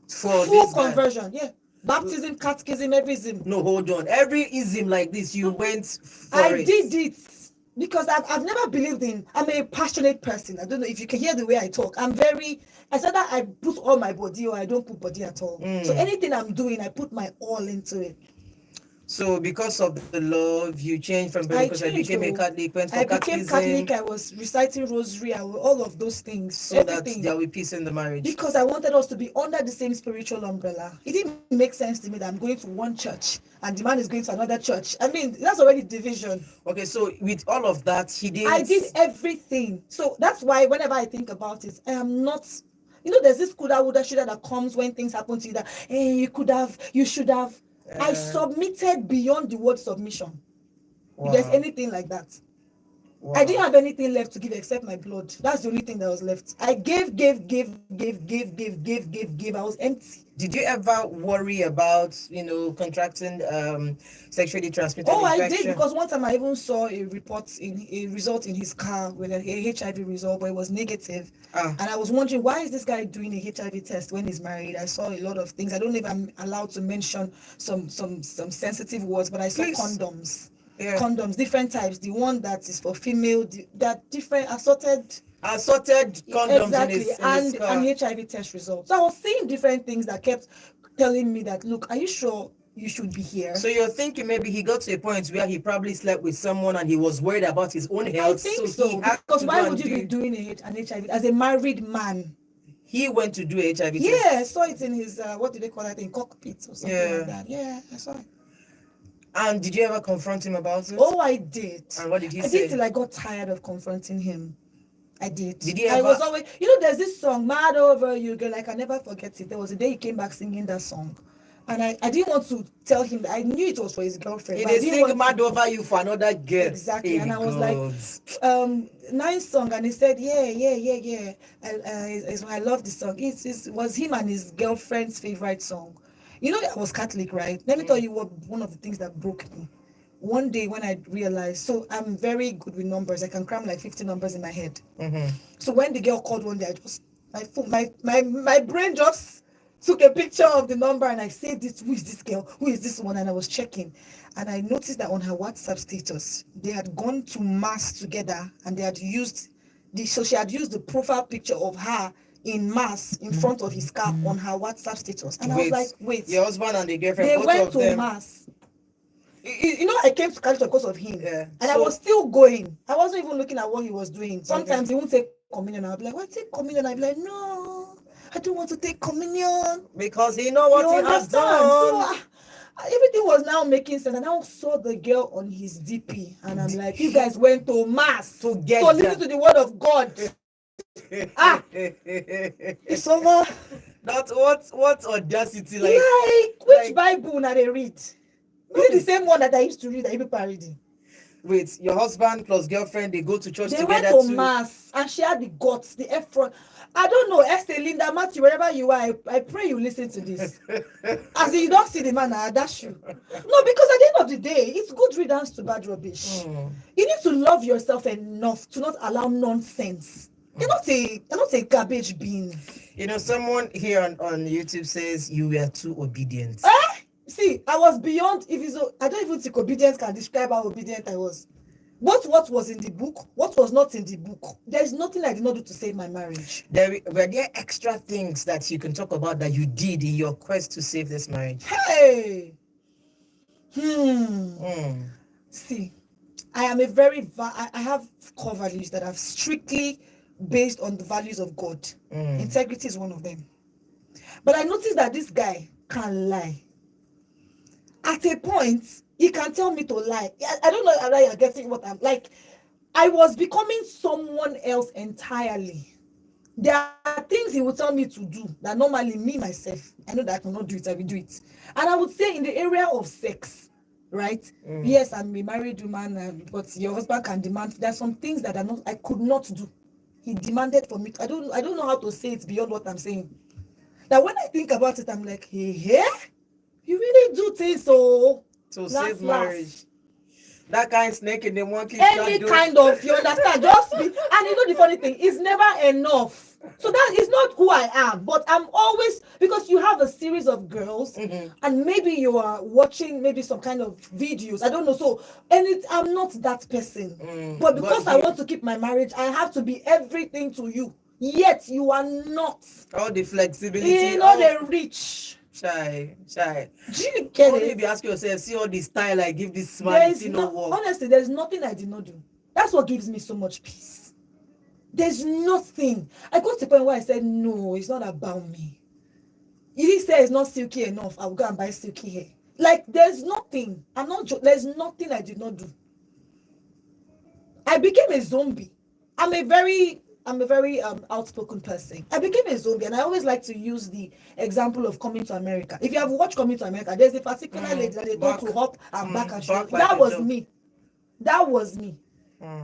[SPEAKER 5] For full conversion, yeah. Baptism, catechism, every ism. No, hold on. Every ism like this, you went for I did it. Because I've never believed I'm a passionate person. I don't know if you can hear the way I talk. I said that I put all my body, or I don't put body at all. So anything I'm doing, I put my all into it. So because of the love, you changed from Pentecostal, I became a Catholic, went for catechism. Became Catholic, I was reciting rosary, all of those things. So everything. That there will be peace in the marriage. Because I wanted us to be under the same spiritual umbrella. It didn't make sense to me that I'm going to one church and the man is going to another church. I mean, that's already division. Okay, so with all of that, I did everything. So that's why whenever I think about it, I am not... there's this coulda, woulda, shoulda that comes when things happen to you that, hey, you could have, you should have. I submitted beyond the word submission. Wow. If there's anything like that. Wow. I didn't have anything left to give except my blood. That's the only thing that was left. I gave. I was empty. Did you ever worry about, contracting sexually transmitted infection? I did, because one time I even saw a result in his car with a HIV result, but it was negative. And I was wondering, why is this guy doing a HIV test when he's married? I saw a lot of things. I don't know if I'm allowed to mention some sensitive words, but I saw condoms. Yeah. Condoms, different types. The one that is for female, that different assorted condoms. Exactly. In his car. And HIV test results. So I was seeing different things that kept telling me that, look, are you sure you should be here? So you're thinking maybe he got to a point where he probably slept with someone and he was worried about his own health. I think so. Because why would you be doing an HIV as a married man? He went to do HIV test. Yeah, I saw it in his what do they call that thing? Cockpit or something like that. Yeah, I saw it. And did you ever confront him about it? Oh, I did. And what did he say? I did till I got tired of confronting him. I did. Did he ever? I was always, there's this song, Mad Over You, girl, I can never forget it. There was a day he came back singing that song. And I didn't want to tell him that I knew it was for his girlfriend.
[SPEAKER 2] He
[SPEAKER 5] but I
[SPEAKER 2] dey
[SPEAKER 5] didn't
[SPEAKER 2] sing
[SPEAKER 5] want
[SPEAKER 2] mad
[SPEAKER 5] to-
[SPEAKER 2] over you for another girl.
[SPEAKER 5] Exactly.
[SPEAKER 2] Hey,
[SPEAKER 5] And I was like,
[SPEAKER 2] God.
[SPEAKER 5] nice song. And he said, yeah. I love the song. It was him and his girlfriend's favorite song. You know, I was Catholic, right? Let me tell you what one of the things that broke me. One day when I realized, so I'm very good with numbers. I can cram like 50 numbers in my head. So when the girl called one day, I just my brain just took a picture of the number and I saved it. Who is this girl? Who is this one? And I was checking, and I noticed that on her WhatsApp status, they had gone to mass together, and they had used so she had used the profile picture of her in mass in front of his car on her WhatsApp status. And I was like, wait,
[SPEAKER 2] your husband and the girlfriend,
[SPEAKER 5] they
[SPEAKER 2] both
[SPEAKER 5] went
[SPEAKER 2] of
[SPEAKER 5] to
[SPEAKER 2] them.
[SPEAKER 5] mass. You know, I came to Calcutta because of him,
[SPEAKER 2] Yeah.
[SPEAKER 5] and I
[SPEAKER 2] So-
[SPEAKER 5] was still going. I wasn't even looking at what he was doing. Sometimes he won't take communion. I'll be like, "Why take communion?" I'll be like, "No, I don't want to take communion."
[SPEAKER 2] Because he know what
[SPEAKER 5] You
[SPEAKER 2] he has
[SPEAKER 5] understand?
[SPEAKER 2] done.
[SPEAKER 5] So everything was now making sense. And I now saw the girl on his DP, and I'm like, "You guys went to mass to
[SPEAKER 2] Together.
[SPEAKER 5] listen to the word of God." Ah, it's over.
[SPEAKER 2] That's what audacity, like
[SPEAKER 5] Which Bible now they read? Is it the same one that I used to read that you people are reading?
[SPEAKER 2] wait, your husband plus girlfriend, they go to church
[SPEAKER 5] They
[SPEAKER 2] together
[SPEAKER 5] went to
[SPEAKER 2] too.
[SPEAKER 5] mass, and she had the guts, the effort. I don't know, Esther, Linda, Matthew, wherever you are, I pray you listen to this. As in, you don't see the man, I dash you. No, because at the end of the day, it's good riddance to bad rubbish. You need to love yourself enough to not allow nonsense. You're not a garbage bin.
[SPEAKER 2] You know, someone here on YouTube says you were too obedient.
[SPEAKER 5] See, I was beyond. I don't even think obedience can describe how obedient I was. Both what was in the book, what was not in the book. There's nothing I did not do to save my marriage.
[SPEAKER 2] Were there extra things that you can talk about that you did in your quest to save this marriage?
[SPEAKER 5] Hey. See, I am a very I have core values that are strictly based on the values of God. Integrity is one of them. But I noticed that this guy can lie. At a point, he can tell me to lie. I don't know whether you're getting what I'm like. I was becoming someone else entirely. There are things he would tell me to do that normally me myself, I know that I cannot do it, I will do it. And I would say in the area of sex, right? Yes, I'm a married woman, but your husband can demand. There's some things that I could not do. He demanded for me. I don't know how to say it beyond what I'm saying. That when I think about it, I'm like, hey, you really do things so
[SPEAKER 2] to save marriage. That kind of snake in the monkey.
[SPEAKER 5] Any kind of, you understand? Just be, and you know the funny thing, it's never enough. So that is not who I am. But I'm always, because you have a series of girls, and maybe you are watching maybe some kind of videos. I don't know. So, I'm not that person. But because I want to keep my marriage, I have to be everything to you. Yet you are not.
[SPEAKER 2] All the flexibility.
[SPEAKER 5] You know the rich.
[SPEAKER 2] Shy.
[SPEAKER 5] Do you get
[SPEAKER 2] Only
[SPEAKER 5] it?
[SPEAKER 2] if you ask yourself, see all the style I give this man,
[SPEAKER 5] honestly, there's nothing I did not do. That's what gives me so much peace. There's nothing. I got to the point where I said, no, it's not about me. You didn't say it's not silky enough, I'll go and buy silky hair. Like, there's nothing. There's nothing I did not do. I became a zombie. I'm a very outspoken person. I became a zombie, and I always like to use the example of Coming to America. If you have watched Coming to America, there's a particular lady that they told to hop and back and forth. That was me.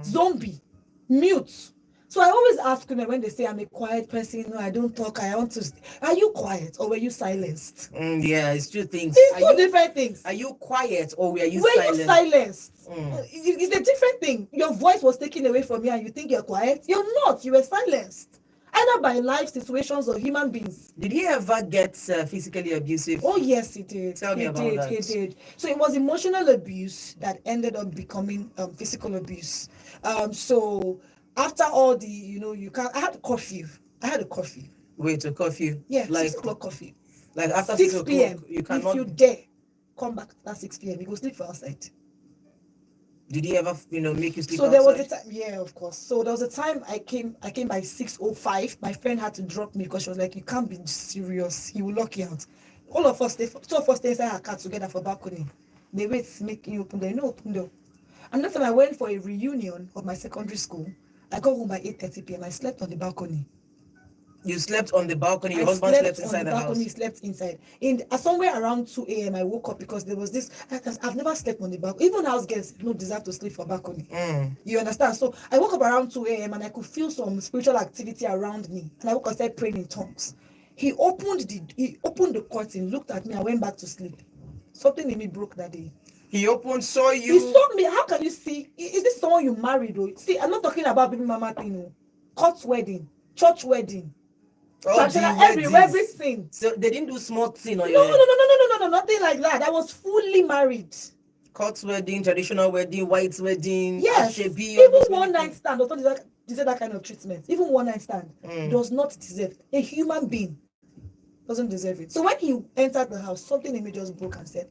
[SPEAKER 5] Zombie, mute. So I always ask women when they say I'm a quiet person, no, I don't talk, I want to. Are you quiet or were you silenced?
[SPEAKER 2] Yeah, it's two things.
[SPEAKER 5] It's two different things.
[SPEAKER 2] Are you quiet or were you
[SPEAKER 5] silenced? It's a different thing. Your voice was taken away from you and you think you're quiet. You're not. You were silenced. Either by life situations or human beings.
[SPEAKER 2] Did he ever get physically abusive?
[SPEAKER 5] Oh, yes, he did.
[SPEAKER 2] Tell me about that.
[SPEAKER 5] He did. So it was emotional abuse that ended up becoming physical abuse. So after all the, I had a curfew.
[SPEAKER 2] Wait, a curfew?
[SPEAKER 5] Yeah,
[SPEAKER 2] like
[SPEAKER 5] 6 o'clock curfew.
[SPEAKER 2] Like after
[SPEAKER 5] 6 p.m.
[SPEAKER 2] You cannot.
[SPEAKER 5] If you dare come back at 6 p.m., you go sleep for outside.
[SPEAKER 2] Did he ever, make you sleep
[SPEAKER 5] so
[SPEAKER 2] outside?
[SPEAKER 5] There was a time, yeah, of course. So there was a time I came by 6:05. My friend had to drop me because she was like, you can't be serious. He will lock you out. Two of us stay inside her car together for balcony. They wait, make you open door. You know, open door. Another time I went for a reunion of my secondary school. I got home by 8:30 p.m. I slept on the balcony.
[SPEAKER 2] You slept on the balcony. Your
[SPEAKER 1] I
[SPEAKER 2] husband slept
[SPEAKER 1] on
[SPEAKER 2] inside
[SPEAKER 1] the
[SPEAKER 2] the
[SPEAKER 1] balcony,
[SPEAKER 2] house.
[SPEAKER 1] he slept inside. In somewhere around 2 a.m. I woke up because there was this. I've never slept on the balcony. Even house girls don't deserve to sleep for balcony. You understand? So I woke up around 2 a.m. and I could feel some spiritual activity around me. And I woke up and started praying in tongues. He opened the curtain, looked at me, I went back to sleep. Something in me broke that day.
[SPEAKER 2] He opened, saw you.
[SPEAKER 1] He saw me. How can you see? Is this someone you married though? See, I'm not talking about baby mama thing. No. Court wedding, church wedding. Everything.
[SPEAKER 2] So they didn't do small thing on
[SPEAKER 1] No, nothing like that. I was fully married.
[SPEAKER 2] Court wedding, traditional wedding, white wedding.
[SPEAKER 1] Yes. Even one night stand does not deserve that kind of treatment. Even one night stand does not deserve. A human being doesn't deserve it. So when he entered the house, something in me just broke and said,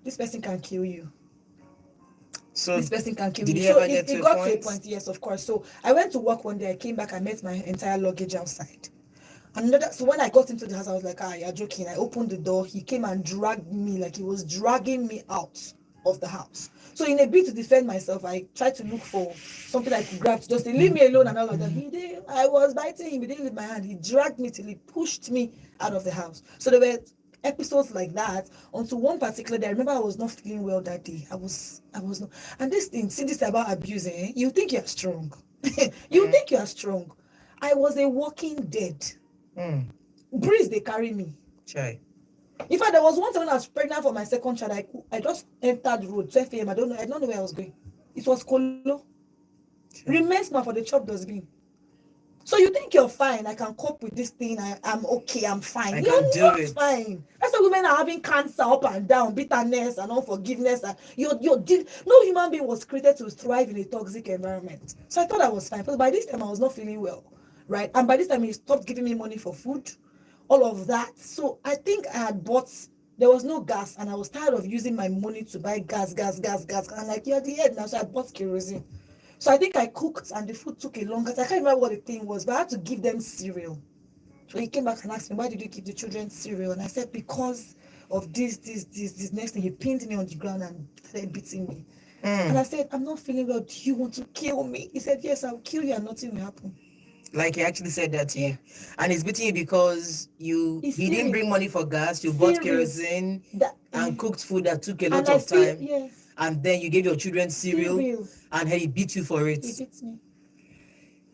[SPEAKER 1] this person can kill you. So this person can kill you. So it got to a point, yes, of course. So I went to work one day, I came back, I met my entire luggage outside. So when I got into the house, I was like, you're joking. I opened the door. He came and dragged me like he was dragging me out of the house. So in a bit to defend myself, I tried to look for something I could grab to just say, leave me alone and all of that. He did. I was biting him. He didn't leave my hand. He dragged me till he pushed me out of the house. So there were episodes like that until one particular day. I remember I was not feeling well that day. I was not. And this thing, see this about abuse, you think you're strong. You think you are strong. I was a walking dead. Breeze, they carry me.
[SPEAKER 2] Chai.
[SPEAKER 1] In fact, there was one time when I was pregnant for my second child. I just entered the road, 12 a.m. I don't know where I was going. It was Kolo. Remains for the chop dustbin. So you think you're fine? I can cope with this thing. I'm okay. I'm fine. You're not fine. That's why women are having cancer up and down, bitterness and unforgiveness. And no human being was created to thrive in a toxic environment. So I thought I was fine. But by this time, I was not feeling well. Right, and by this time he stopped giving me money for food, all of that. So I think I had bought. There was no gas, and I was tired of using my money to buy gas. And I'm like, you're the head now, so I bought kerosene. So I think I cooked, and the food took a longer time. I can't remember what the thing was, but I had to give them cereal. So he came back and asked me, why did you give the children cereal? And I said, because of this next thing. He pinned me on the ground and started beating me. And I said, I'm not feeling well. Do you want to kill me? He said, yes, I'll kill you, and nothing will happen.
[SPEAKER 2] Like he actually said that to you. And he's beating you because he didn't bring money for gas, you bought kerosene and cooked food that took a lot of time. And then you gave your children cereal. And he beat you for it.
[SPEAKER 1] He beat me.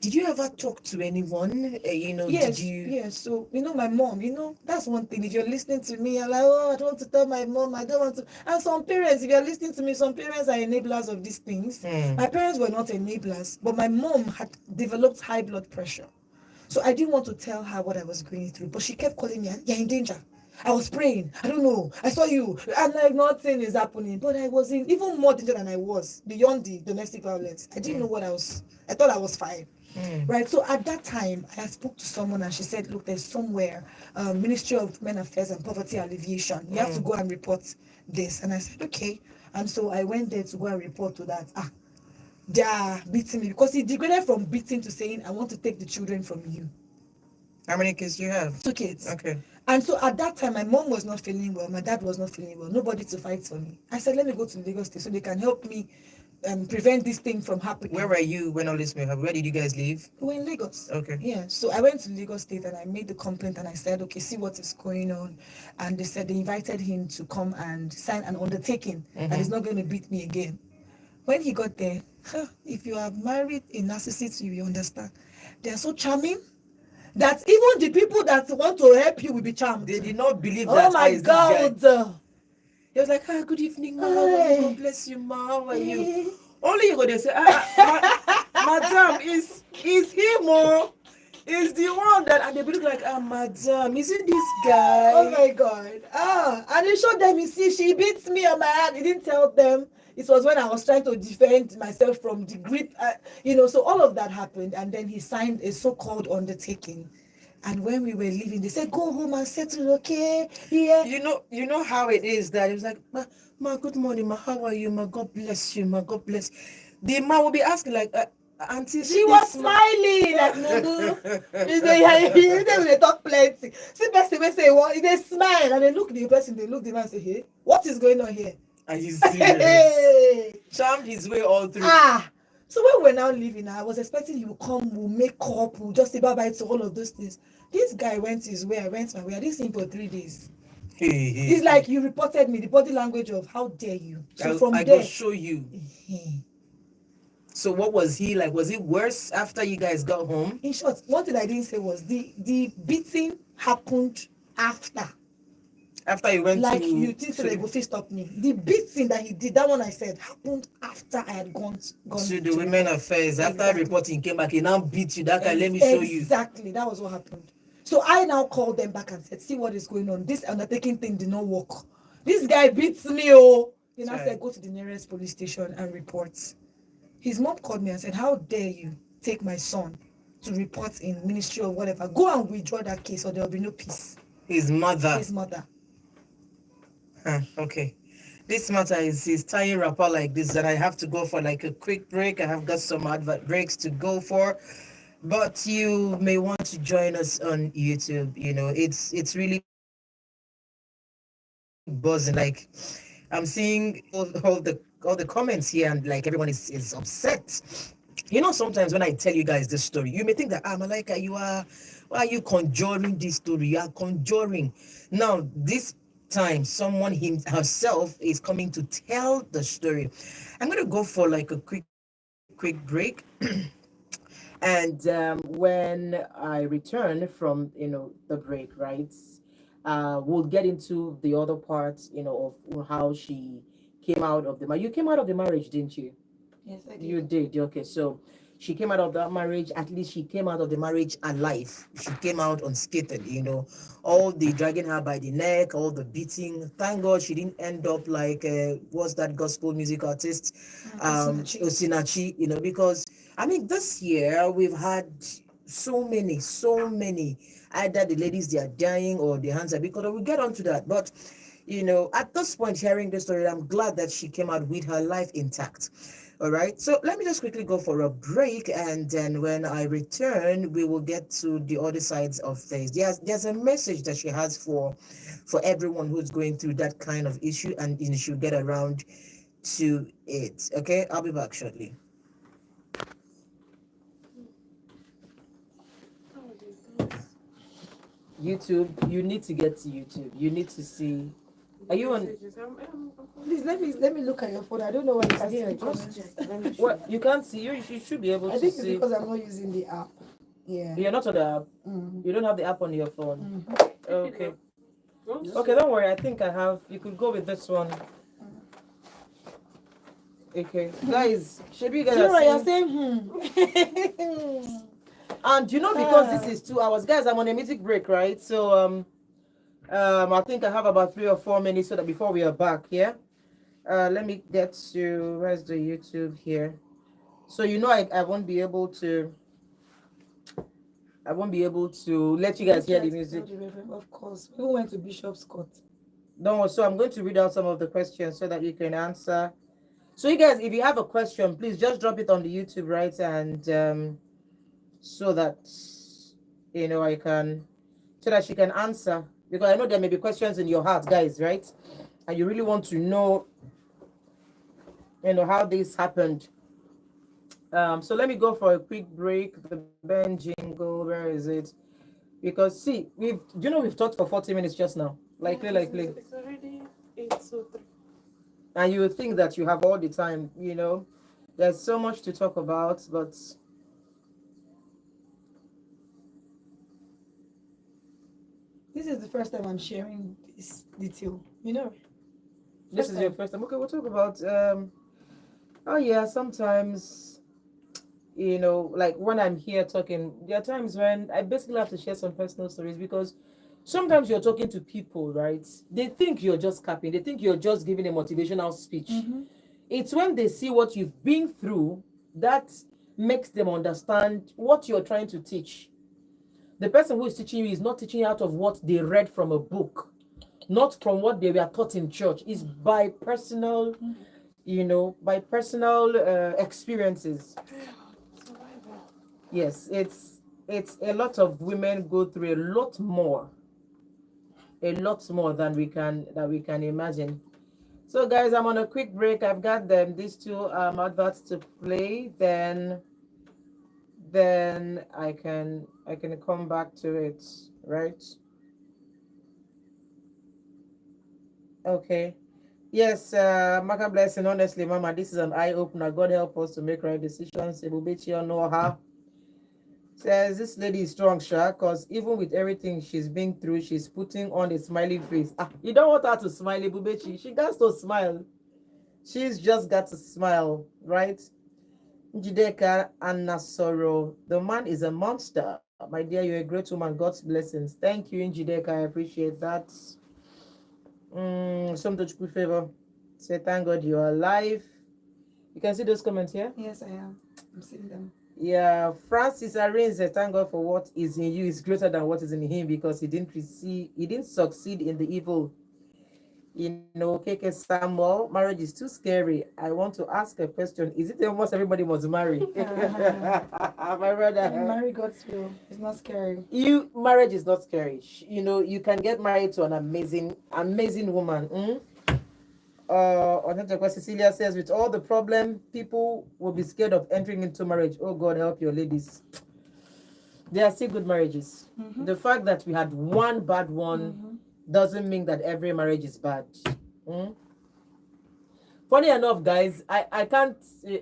[SPEAKER 2] Did you ever talk to anyone?
[SPEAKER 1] Yes. So, my mom, that's one thing. If you're listening to me, I'm like, I don't want to tell my mom. I don't want to. And some parents, if you're listening to me, some parents are enablers of these things. My parents were not enablers, but my mom had developed high blood pressure. So I didn't want to tell her what I was going through, but she kept calling me, you're in danger. I was praying. I don't know. I saw you. And like nothing is happening. But I was in even more danger than I was, beyond the domestic violence. I didn't know what I was. I thought I was fine. Right. So at that time, I spoke to someone and she said, look, there's somewhere, Ministry of Women Affairs and Poverty Alleviation. You have to go and report this. And I said, okay. And so I went there to go and report to that. They are beating me because he degraded from beating to saying, I want to take the children from you.
[SPEAKER 2] How many kids do you have?
[SPEAKER 1] 2 kids.
[SPEAKER 2] Okay.
[SPEAKER 1] And so at that time, my mom was not feeling well. My dad was not feeling well. Nobody to fight for me. I said, let me go to Lagos State so they can help me prevent this thing from happening.
[SPEAKER 2] Where were you when all this happened? Where did you guys live?
[SPEAKER 1] We were in Lagos.
[SPEAKER 2] Okay.
[SPEAKER 1] Yeah. So I went to Lagos State and I made the complaint and I said, okay, see what is going on. And they said they invited him to come and sign an undertaking that he's not going to beat me again. When he got there, if you have married a narcissist, you understand. They are so charming that even the people that want to help you will be charmed.
[SPEAKER 2] They did not believe that.
[SPEAKER 1] Oh my God.
[SPEAKER 2] He was like, good evening, ma. God bless you, ma. How are you? Only you go there say, madam, is him or is the one that, and they be look like, madam, isn't this guy?
[SPEAKER 1] Oh my God. And he showed them, you see, she beats me on my hand. He didn't tell them. It was when I was trying to defend myself from the grip, so all of that happened. And then he signed a so-called undertaking. And when we were leaving, they said, go home and settle, okay? Yeah.
[SPEAKER 2] You know how it is that it was like, ma, good morning, ma, how are you, ma? God bless you, ma, God bless. The ma will be asking like, auntie,
[SPEAKER 1] she was smiling like they talk plenty. See, person will say, well, they smile and they look the person, they look the man and say, hey, what is going on here?
[SPEAKER 2] Are you serious? Charmed his way all through.
[SPEAKER 5] So when we're now leaving, I was expecting he will come, we'll make up, we'll just say bye bye to all of those things. This guy went his way, I went my way. I didn't see him for 3 days. It's like you reported me, the body language of how dare you. So from
[SPEAKER 2] I
[SPEAKER 5] there,
[SPEAKER 2] go show you. So what was he like? Was it worse after you guys got home?
[SPEAKER 5] in short, one thing I didn't say was the beating happened after.
[SPEAKER 2] After you went
[SPEAKER 5] Like
[SPEAKER 2] to
[SPEAKER 5] you think so they go fit stop me. The beating that he did, that one I said happened after I had gone
[SPEAKER 2] to the women affairs. After
[SPEAKER 5] Exactly.
[SPEAKER 2] reporting came back, he now beat you. That guy, let me show you.
[SPEAKER 5] Exactly, that was what happened. So I now called them back and said, see what is going on. This undertaking thing did not work. This guy beats me, oh. He now said, go to the nearest police station and report. His mom called me and said, how dare you take my son to report in ministry or whatever. Go and withdraw that case or there will be no peace.
[SPEAKER 2] His mother.
[SPEAKER 5] His mother.
[SPEAKER 2] Okay. This matter is tying wrapper like this that I have to go for like a quick break. I have got some advert breaks to go for. But you may want to join us on YouTube. You know, it's really buzzing. Like I'm seeing all the comments here and like everyone is upset. You know, sometimes when I tell you guys this story, you may think that Malaika, why are you conjuring this story? You are conjuring. Now, this time someone herself is coming to tell the story. I'm gonna go for like a quick break. And when I return from the break, right, we'll get into the other parts, of how she came out of the marriage. You came out of the marriage, didn't you?
[SPEAKER 5] Yes, I did.
[SPEAKER 2] You did. Okay, so she came out of that marriage. At least she came out of the marriage alive. She came out unscathed. All the dragging her by the neck, all the beating. Thank God she didn't end up like what's that gospel music artist, Osinachi. Because I mean this year we've had so many. Either the ladies they are dying or the hands are because we'll get onto that. But at this point, hearing the story, I'm glad that she came out with her life intact. All right, so let me just quickly go for a break, and then when I return, we will get to the other sides of things. There's a message that she has for everyone who's going through that kind of issue, and she'll get around to it. Okay, I'll be back shortly. YouTube, you need to get to YouTube. You need to see. Are you on?
[SPEAKER 5] Please let me look at your phone. I don't know what
[SPEAKER 2] I
[SPEAKER 5] it
[SPEAKER 2] didn't
[SPEAKER 5] is.
[SPEAKER 2] just. Well, you can't see. You should be able
[SPEAKER 5] I
[SPEAKER 2] to
[SPEAKER 5] think it's
[SPEAKER 2] see.
[SPEAKER 5] because I'm not using the app. Yeah.
[SPEAKER 2] You're not on the app.
[SPEAKER 5] Mm.
[SPEAKER 2] You don't have the app on your phone.
[SPEAKER 5] Mm.
[SPEAKER 2] Okay. Okay, don't worry. I think I have. You could go with this one. Okay, guys. Should we get
[SPEAKER 5] You're saying
[SPEAKER 2] And because this is 2 hours, guys, I'm on a music break, right? So I think I have about 3 or 4 minutes so that before we are back. Yeah. Let me get to where's the YouTube here. So I won't be able to. I won't be able to let you guys hear the music.
[SPEAKER 5] Of course. We went to Bishop's Court.
[SPEAKER 2] Don't worry. So I'm going to read out some of the questions so that you can answer. So you guys, if you have a question, please just drop it on the YouTube, right? And so that I can, so that she can answer, because I know there may be questions in your heart, guys, right? And you really want to know, how this happened. So let me go for a quick break. The Ben jingle, where is it? Because see, we've talked for 40 minutes just now. Likely.
[SPEAKER 4] It's already 8:03.
[SPEAKER 2] And you would think that you have all the time, There's so much to talk about, but
[SPEAKER 5] this is the first time I'm sharing this detail.
[SPEAKER 2] This is your first time. Okay, we'll talk about sometimes like when I'm here talking, there are times when I basically have to share some personal stories, because sometimes you're talking to people, right? They think you're just capping. They think you're just giving a motivational speech.
[SPEAKER 5] Mm-hmm.
[SPEAKER 2] It's when they see what you've been through that makes them understand what you're trying to teach. The person who is teaching you is not teaching you out of what they read from a book, not from what they were taught in church. It's by personal, experiences. Yes, it's a lot of women go through a lot more than we can imagine. So guys, I'm on a quick break. I've got them these two adverts to play. Then I can come back to it, right? Okay. Yes, Maka blessing. Honestly, Mama, this is an eye opener. God help us to make right decisions. Ebubechi Onoha says this lady is strong, Sha, because even with everything she's been through, she's putting on a smiling face. You don't want her to smile, Ebubechi. She got to smile. She's just got to smile, right? Jideka Anasoro, the man is a monster. My dear, you're a great woman. God's blessings. Thank you, Njideka. I appreciate that. Some to favor. Say thank God you're alive. You can see those comments here.
[SPEAKER 1] Yes, I am. I'm seeing them.
[SPEAKER 2] Yeah, Francis Arraigns said, thank God for what is in you is greater than what is in him because he didn't succeed in the evil. KK Samuel, marriage is too scary. I want to ask a question. Is it almost everybody must marry? My brother.
[SPEAKER 1] Marry God's will. It's not scary.
[SPEAKER 2] Marriage is not scary. You can get married to an amazing woman. Cecilia says, with all the problem, people will be scared of entering into marriage. Oh God, help your ladies. There are still good marriages.
[SPEAKER 1] Mm-hmm.
[SPEAKER 2] The fact that we had one bad one doesn't mean that every marriage is bad. Funny enough, guys, I can't.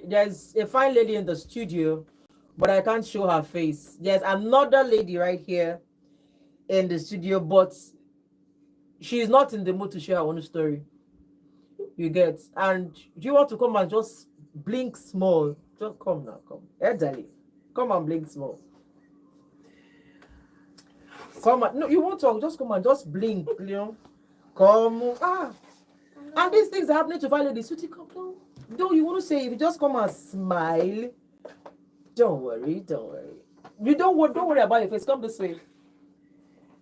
[SPEAKER 2] There's a fine lady in the studio, but I can't show her face. There's another lady right here in the studio, but she's not in the mood to share her own story. You get, and do you want to come and just blink small? Just come now, come. Elderly, come and blink small. Come on, no, you won't talk, just come and just blink, Come. And these things are happening to violate the sweetie, come down. No, you want to say, if you just come and smile, don't worry. You don't worry about your face, come this way.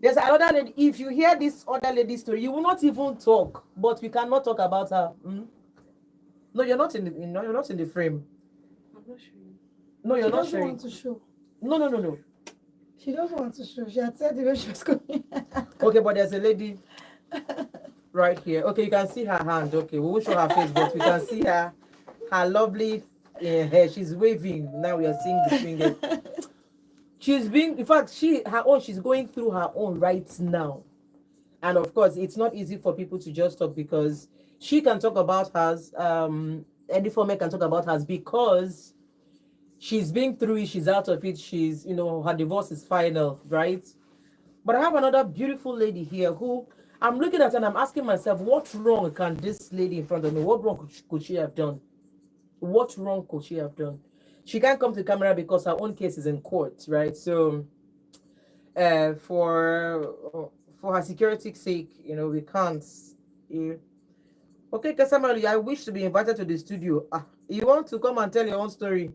[SPEAKER 2] There's another lady. If you hear this other lady's story, you will not even talk. But we cannot talk about her. No, you're not in the. You're not in the frame.
[SPEAKER 4] I'm not sure.
[SPEAKER 2] No, you're
[SPEAKER 1] She
[SPEAKER 2] not
[SPEAKER 1] doesn't
[SPEAKER 2] sharing.
[SPEAKER 1] want to show.
[SPEAKER 2] No.
[SPEAKER 1] She doesn't want to show. She had said the way she was going.
[SPEAKER 2] Okay, but there's a lady right here. Okay, you can see her hand. Okay, we won't show her face, but we can see her lovely hair. She's waving. Now we are seeing the finger. She's going through her own right now. And of course, it's not easy for people to just talk because she can talk about hers, Eddie Former can talk about hers because she's been through it, she's out of it, she's, her divorce is final, right? But I have another beautiful lady here who I'm looking at and I'm asking myself, what wrong can this lady in front of me, what wrong could she have done? What wrong could she have done? She can't come to the camera because her own case is in court, right? So for her security's sake, we can't. Okay, Kasamali, I wish to be invited to the studio. You want to come and tell your own story?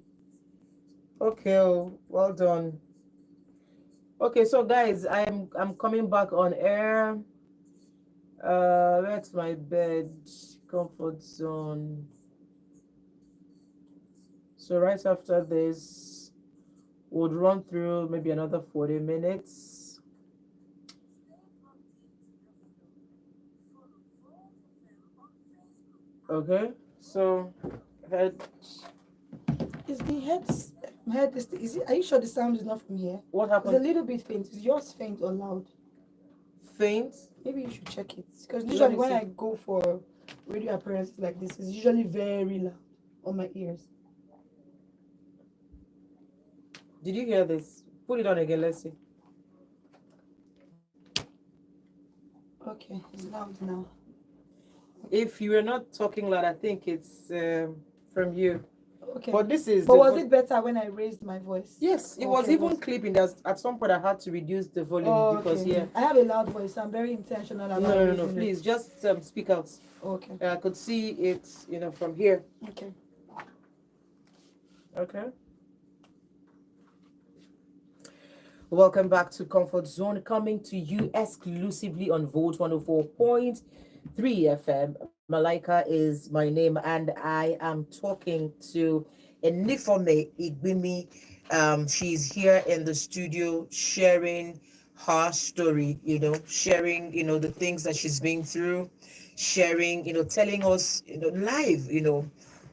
[SPEAKER 2] Okay, well done. Okay, so guys, I'm coming back on air. Where's my bed? Comfort zone. So right after this, we'll run through maybe another 40 minutes. Okay, so head.
[SPEAKER 1] Is the head? Is it? Are you sure the sound is not from here?
[SPEAKER 2] What
[SPEAKER 1] It's
[SPEAKER 2] happened?
[SPEAKER 1] a little bit faint. Is yours faint or loud?
[SPEAKER 2] Faint.
[SPEAKER 1] Maybe you should check it. Because
[SPEAKER 2] Let
[SPEAKER 1] usually
[SPEAKER 2] me
[SPEAKER 1] when
[SPEAKER 2] see.
[SPEAKER 1] I go for radio appearances like this, it's usually very loud on my ears.
[SPEAKER 2] Did you hear this? Put it on again. Let's see.
[SPEAKER 1] Okay, it's loud now.
[SPEAKER 2] If you were not talking loud, I think it's from you.
[SPEAKER 1] Okay.
[SPEAKER 2] But this is.
[SPEAKER 1] But was it better when I raised my voice?
[SPEAKER 2] Yes, it was
[SPEAKER 1] Okay,
[SPEAKER 2] even clipping. There's at some point I had to reduce the volume because
[SPEAKER 1] okay. I have a loud voice. So I'm very intentional about
[SPEAKER 2] No,
[SPEAKER 1] raising it.
[SPEAKER 2] please just speak out.
[SPEAKER 1] Okay.
[SPEAKER 2] I could see it, from here.
[SPEAKER 1] Okay.
[SPEAKER 2] Okay. Welcome back to Comfort Zone, coming to you exclusively on Volt 104.3 FM. Malaika is my name, and I am talking to Enifome Igbimi. She's here in the studio sharing her story, sharing, the things that she's been through, sharing, telling us, live,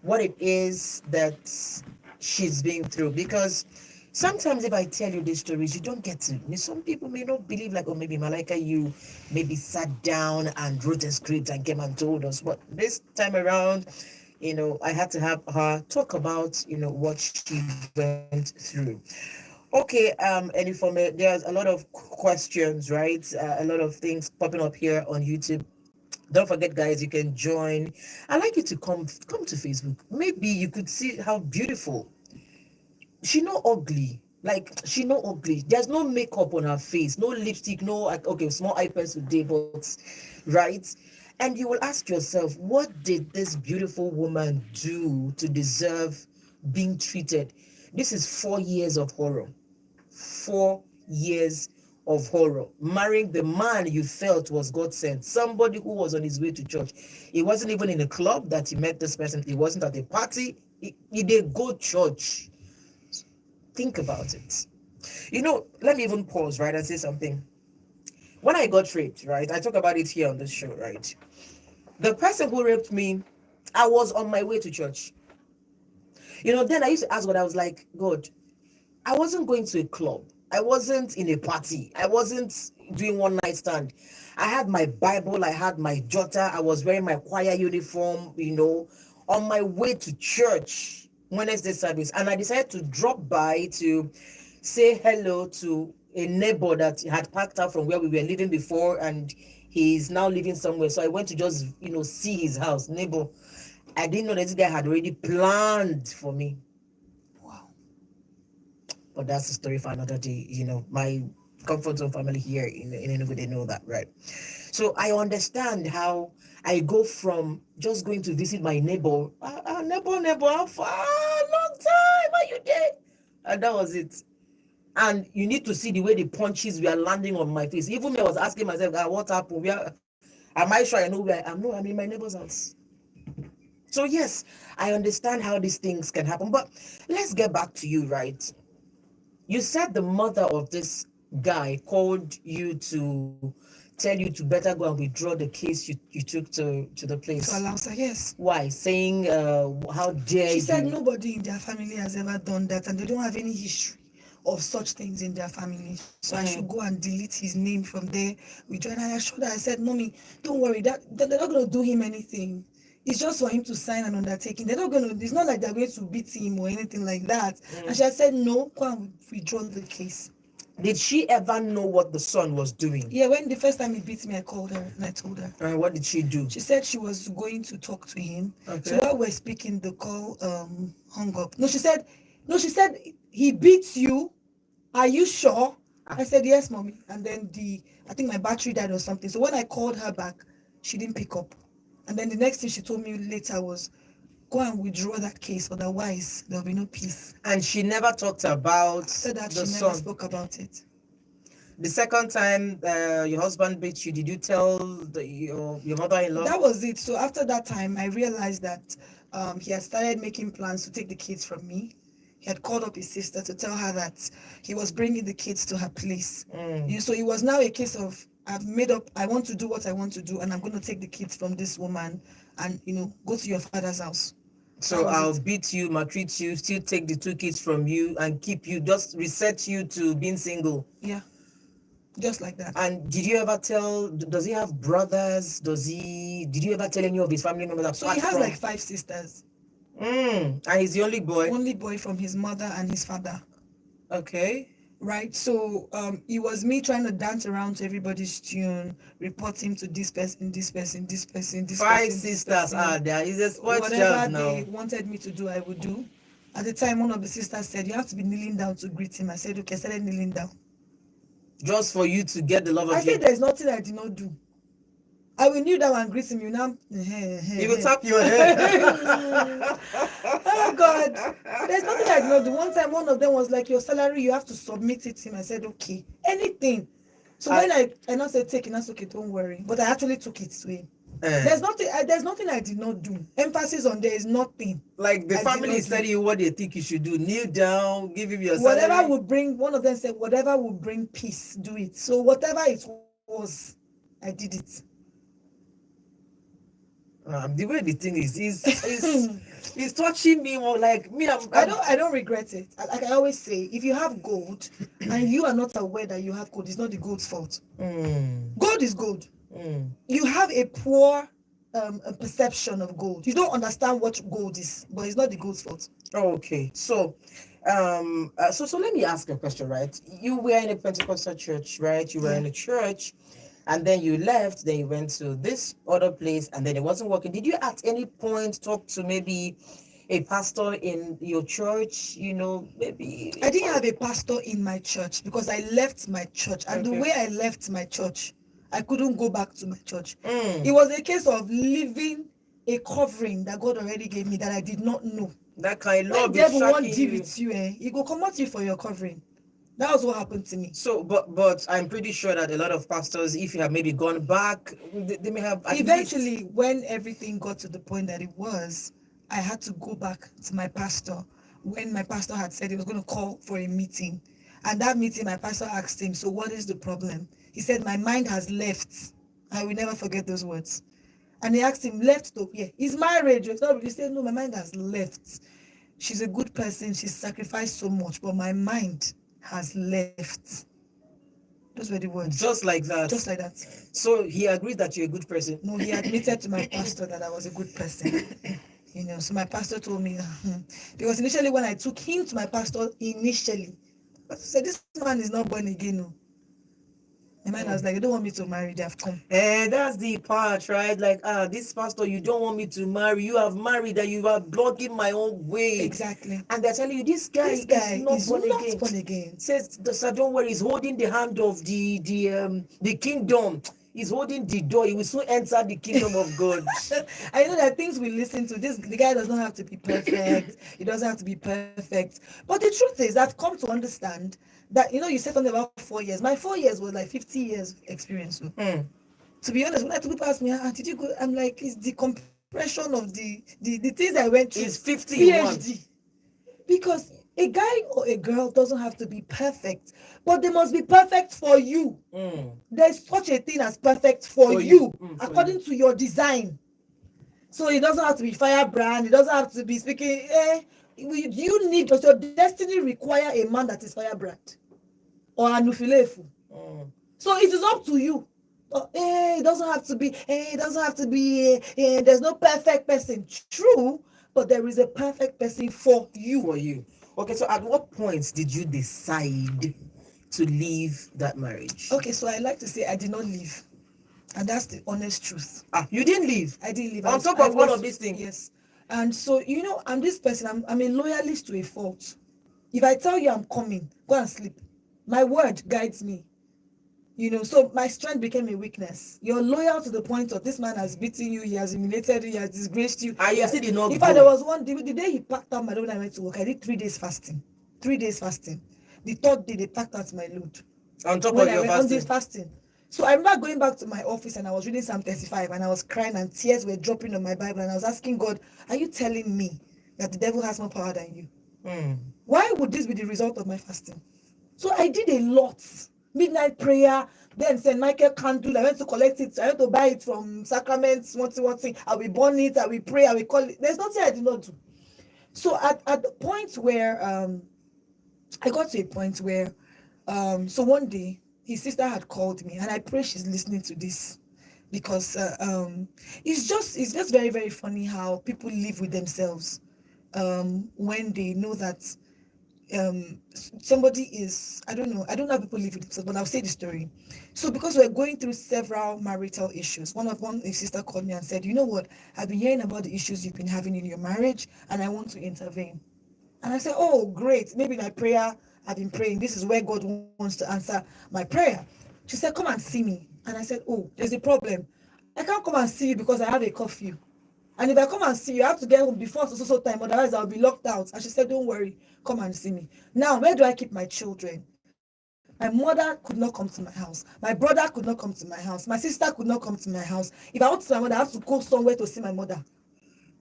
[SPEAKER 2] what it is that she's been through. Because sometimes if I tell you these stories, you don't get to. Some people may not believe, like, oh, maybe Malaika, you maybe sat down and wrote a script and came and told us. But this time around, I had to have her talk about, what she went through. Okay, there's a lot of questions, right? A lot of things popping up here on YouTube. Don't forget, guys, you can join. I'd like you to come to Facebook. Maybe you could see how beautiful. She not ugly. Like, she not ugly. There's no makeup on her face, no lipstick, no, like, okay, small eye pencil day, but right. And you will ask yourself, what did this beautiful woman do to deserve being treated? This is 4 years of horror. 4 years of horror. Marrying the man you felt was God sent, somebody who was on his way to church. He wasn't even in a club that he met this person. He wasn't at a party. He did go church. Think about it. Let me even pause, right, and say something. When I got raped, right, I talk about it here on this show, right? The person who raped me, I was on my way to church. Then I used to ask God, I was like, God, I wasn't going to a club. I wasn't in a party. I wasn't doing one night stand. I had my Bible. I had my jotter. I was wearing my choir uniform, on my way to church, Wednesday service. And I decided to drop by to say hello to a neighbor that had packed out from where we were living before. And he's now living somewhere. So I went to just, see his house. Neighbor, I didn't know that this guy had already planned for me. But that's a story for another day. My comfort zone family here in Enugu, they know that, right? So I understand how I go from just going to visit my neighbor, neighbor, how far? Long time, are you there? And that was it. And you need to see the way the punches were landing on my face. Even me, I was asking myself, what happened? Am I sure I know where I am? No, I'm in my neighbor's house. So yes, I understand how these things can happen. But let's get back to you, right? You said the mother of this guy called you to tell you to better go and withdraw the case you took to the place.
[SPEAKER 5] To allow her, yes.
[SPEAKER 2] Why? Saying, how dare you?
[SPEAKER 5] She said nobody in their family has ever done that, and they don't have any history of such things in their family. So I should go and delete his name from there. And I assured her, I said, Mommy, don't worry, that they're not going to do him anything. It's just for him to sign an undertaking. They're not going to, it's not like they're going to beat him or anything like that. And she had said, no, go and withdraw the case.
[SPEAKER 2] Did she ever know what the son was doing?
[SPEAKER 5] Yeah, when the first time he beat me, I called her and I told her.
[SPEAKER 2] And what did she do?
[SPEAKER 5] She said she was going to talk to him.
[SPEAKER 2] Okay.
[SPEAKER 5] So while we're speaking, the call hung up. No, she said, he beats you. Are you sure? I said, yes, Mommy. And then I think my battery died or something. So when I called her back, she didn't pick up. And then the next thing she told me later was, go and withdraw that case, otherwise there'll be no peace.
[SPEAKER 2] And she never talked about
[SPEAKER 5] After that,
[SPEAKER 2] the
[SPEAKER 5] she
[SPEAKER 2] son.
[SPEAKER 5] never spoke about it.
[SPEAKER 2] The second time your husband beat you, did you tell your mother-in-law?
[SPEAKER 5] That was it. So after that time, I realized that he had started making plans to take the kids from me. He had called up his sister to tell her that he was bringing the kids to her place. So it was now a case of, I've made up, I want to do what I want to do, and I'm going to take the kids from this woman and, go to your father's house.
[SPEAKER 2] So I'll beat you, maltreat you, still take the 2 kids from you and keep you, just reset you to being single.
[SPEAKER 5] Yeah, just like that.
[SPEAKER 2] And did you ever does he have brothers? Did you ever tell any of his family members?
[SPEAKER 5] So he has like 5 sisters.
[SPEAKER 2] And he's the only boy?
[SPEAKER 5] Only boy from his mother and his father.
[SPEAKER 2] Okay.
[SPEAKER 5] Right, so it was me trying to dance around to everybody's tune, reporting to this person, this person, this person, this
[SPEAKER 2] 5
[SPEAKER 5] person,
[SPEAKER 2] sisters are there. He's a spoiled
[SPEAKER 5] whatever
[SPEAKER 2] child now.
[SPEAKER 5] they wanted me to do, I would do. At the time, one of the sisters said, you have to be kneeling down to greet him. I said, okay, I started kneeling down.
[SPEAKER 2] Just for you to get the love of him?
[SPEAKER 5] I said, there's nothing I did not do. I will kneel down and greet him. You now,
[SPEAKER 2] he will tap your head.
[SPEAKER 5] Oh God, there's nothing I did not do. One time, one of them was like, your salary, you have to submit it to him. I said, okay, anything. So when I not said take it, that's okay, don't worry. But I actually took it to him. There's nothing I did not do. Emphasis on there is nothing.
[SPEAKER 2] Like the family is telling you what they think you should do. Kneel down, give him your salary.
[SPEAKER 5] Whatever would bring, one of them said, whatever would bring peace, do it. So whatever it was, I did it.
[SPEAKER 2] The way the thing is touching me more like me.
[SPEAKER 5] I don't regret it. Like I always say, if you have gold and you are not aware that you have gold, it's not the gold's fault. Gold is gold. You have a poor a perception of gold. You don't understand what gold is, but it's not the gold's fault.
[SPEAKER 2] Okay, so so let me ask you a question, right? You were in a Pentecostal church, right? You were in a church, and then you left, then you went to this other place, and then it wasn't working. Did you at any point talk to maybe a pastor in your church? You know, maybe
[SPEAKER 5] I didn't have a pastor in my church because I left my church, and the way I left my church, I couldn't go back to my church. It was a case of leaving a covering that God already gave me that I did not know.
[SPEAKER 2] That kind of
[SPEAKER 5] When
[SPEAKER 2] love
[SPEAKER 5] devil
[SPEAKER 2] is
[SPEAKER 5] won't
[SPEAKER 2] shocking
[SPEAKER 5] deal
[SPEAKER 2] you.
[SPEAKER 5] with you, he go come at you for your covering. That was what happened to me.
[SPEAKER 2] So, but I'm pretty sure that a lot of pastors, if you have maybe gone back, they may have at
[SPEAKER 5] Eventually,
[SPEAKER 2] least...
[SPEAKER 5] when everything got to the point that it was, I had to go back to my pastor when my pastor had said he was going to call for a meeting. And that meeting, my pastor asked him, so what is the problem? He said, my mind has left. I will never forget those words. And he asked him, left to, yeah, his marriage. He said, no, my mind has left. She's a good person. She's sacrificed so much, but my mind has left. Those were the words.
[SPEAKER 2] Just like that.
[SPEAKER 5] Just like that.
[SPEAKER 2] So he agreed that you're a good person.
[SPEAKER 5] No, he admitted to my pastor that I was a good person. So my pastor told me, because initially when I took him to my pastor, I said, this man is not born again. No. The man was like, you don't want me to marry, they have come.
[SPEAKER 2] And that's the part, right? Like, this pastor, you don't want me to marry. You have married, that you are blocking my own way.
[SPEAKER 5] Exactly.
[SPEAKER 2] And they're telling you, this guy is not born again. Says, sir, don't worry, he's holding the hand of the kingdom. He's holding the door. He will soon enter the kingdom of God.
[SPEAKER 5] I know that things we listen to. The guy does not have to be perfect. He doesn't have to be perfect. But the truth is, I've come to understand that, you said something about 4 years. My 4 years was like 50 years experience. To be honest, when I told people ask me, did you go? I'm like, it's the compression of the things I went through.
[SPEAKER 2] It's 50
[SPEAKER 5] PhD. Because a guy or a girl doesn't have to be perfect, but they must be perfect for you. There's such a thing as perfect for you, according to your design. So it doesn't have to be firebrand. It doesn't have to be speaking. You need, does your destiny require a man that is firebrand or anufilefu? So it is up to you. It doesn't have to be. It doesn't have to be. There's no perfect person. True, but there is a perfect person for you.
[SPEAKER 2] For you. Okay, so at what point did you decide to leave that marriage?
[SPEAKER 5] Okay, so I like to say I did not leave. And that's the honest truth.
[SPEAKER 2] You didn't leave?
[SPEAKER 5] I didn't leave.
[SPEAKER 2] On top of all of these things?
[SPEAKER 5] Yes. And so, I'm this person, I'm a loyalist to a fault. If I tell you I'm coming, go and sleep. My word guides me. So my strength became a weakness. You're loyal to the point of this man has beaten you, he has humiliated you, he has disgraced you.
[SPEAKER 2] And you still did not
[SPEAKER 5] In
[SPEAKER 2] go.
[SPEAKER 5] fact, there was one day, the day he packed out my load when I went to work, I did 3 days fasting. 3 days fasting. The third day, they packed out my load.
[SPEAKER 2] On top of your fasting?
[SPEAKER 5] On this fasting. So I remember going back to my office and I was reading Psalm 35 and I was crying and tears were dropping on my Bible and I was asking God, are you telling me that the devil has more power than you? Why would this be the result of my fasting? So I did a lot. Midnight prayer, then St. Michael candle. I went to collect it. I went to buy it from Sacraments, one thing. I will burn it, I will pray, I will call it. There's nothing I did not do. So at the point where I got to a point where so one day his sister had called me, and I pray she's listening to this because it's just very, very funny how people live with themselves when they know that somebody is, I don't know how people live with themselves, but I'll say the story. So because we're going through several marital issues, one sister called me and said, you know what, I've been hearing about the issues you've been having in your marriage and I want to intervene. And I said, oh great, maybe my prayer, I've been praying, this is where God wants to answer my prayer. She said, come and see me. And I said, oh, there's a problem. I can't come and see you because I have a curfew. And if I come and see you, I have to get home before so time, otherwise I'll be locked out. And she said, don't worry, come and see me. Now, where do I keep my children? My mother could not come to my house. My brother could not come to my house. My sister could not come to my house. If I want to see my mother, I have to go somewhere to see my mother.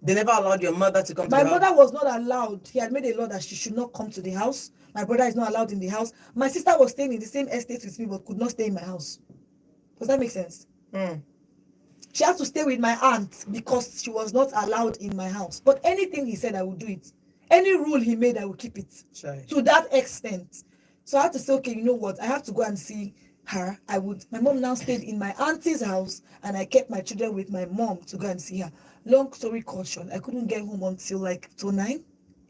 [SPEAKER 2] They never allowed your mother to come to
[SPEAKER 5] my
[SPEAKER 2] the house?
[SPEAKER 5] My mother was not allowed. He had made a law that she should not come to the house. My brother is not allowed in the house. My sister was staying in the same estate with me but could not stay in my house. Does that make sense? She had to stay with my aunt because she was not allowed in my house. But anything he said, I would do it. Any rule he made, I would keep it.
[SPEAKER 2] Shy.
[SPEAKER 5] To that extent. So I had to say, okay, you know what? I have to go and see her. My mom now stayed in my auntie's house, and I kept my children with my mom to go and see her. Long story short, I couldn't get home until like 9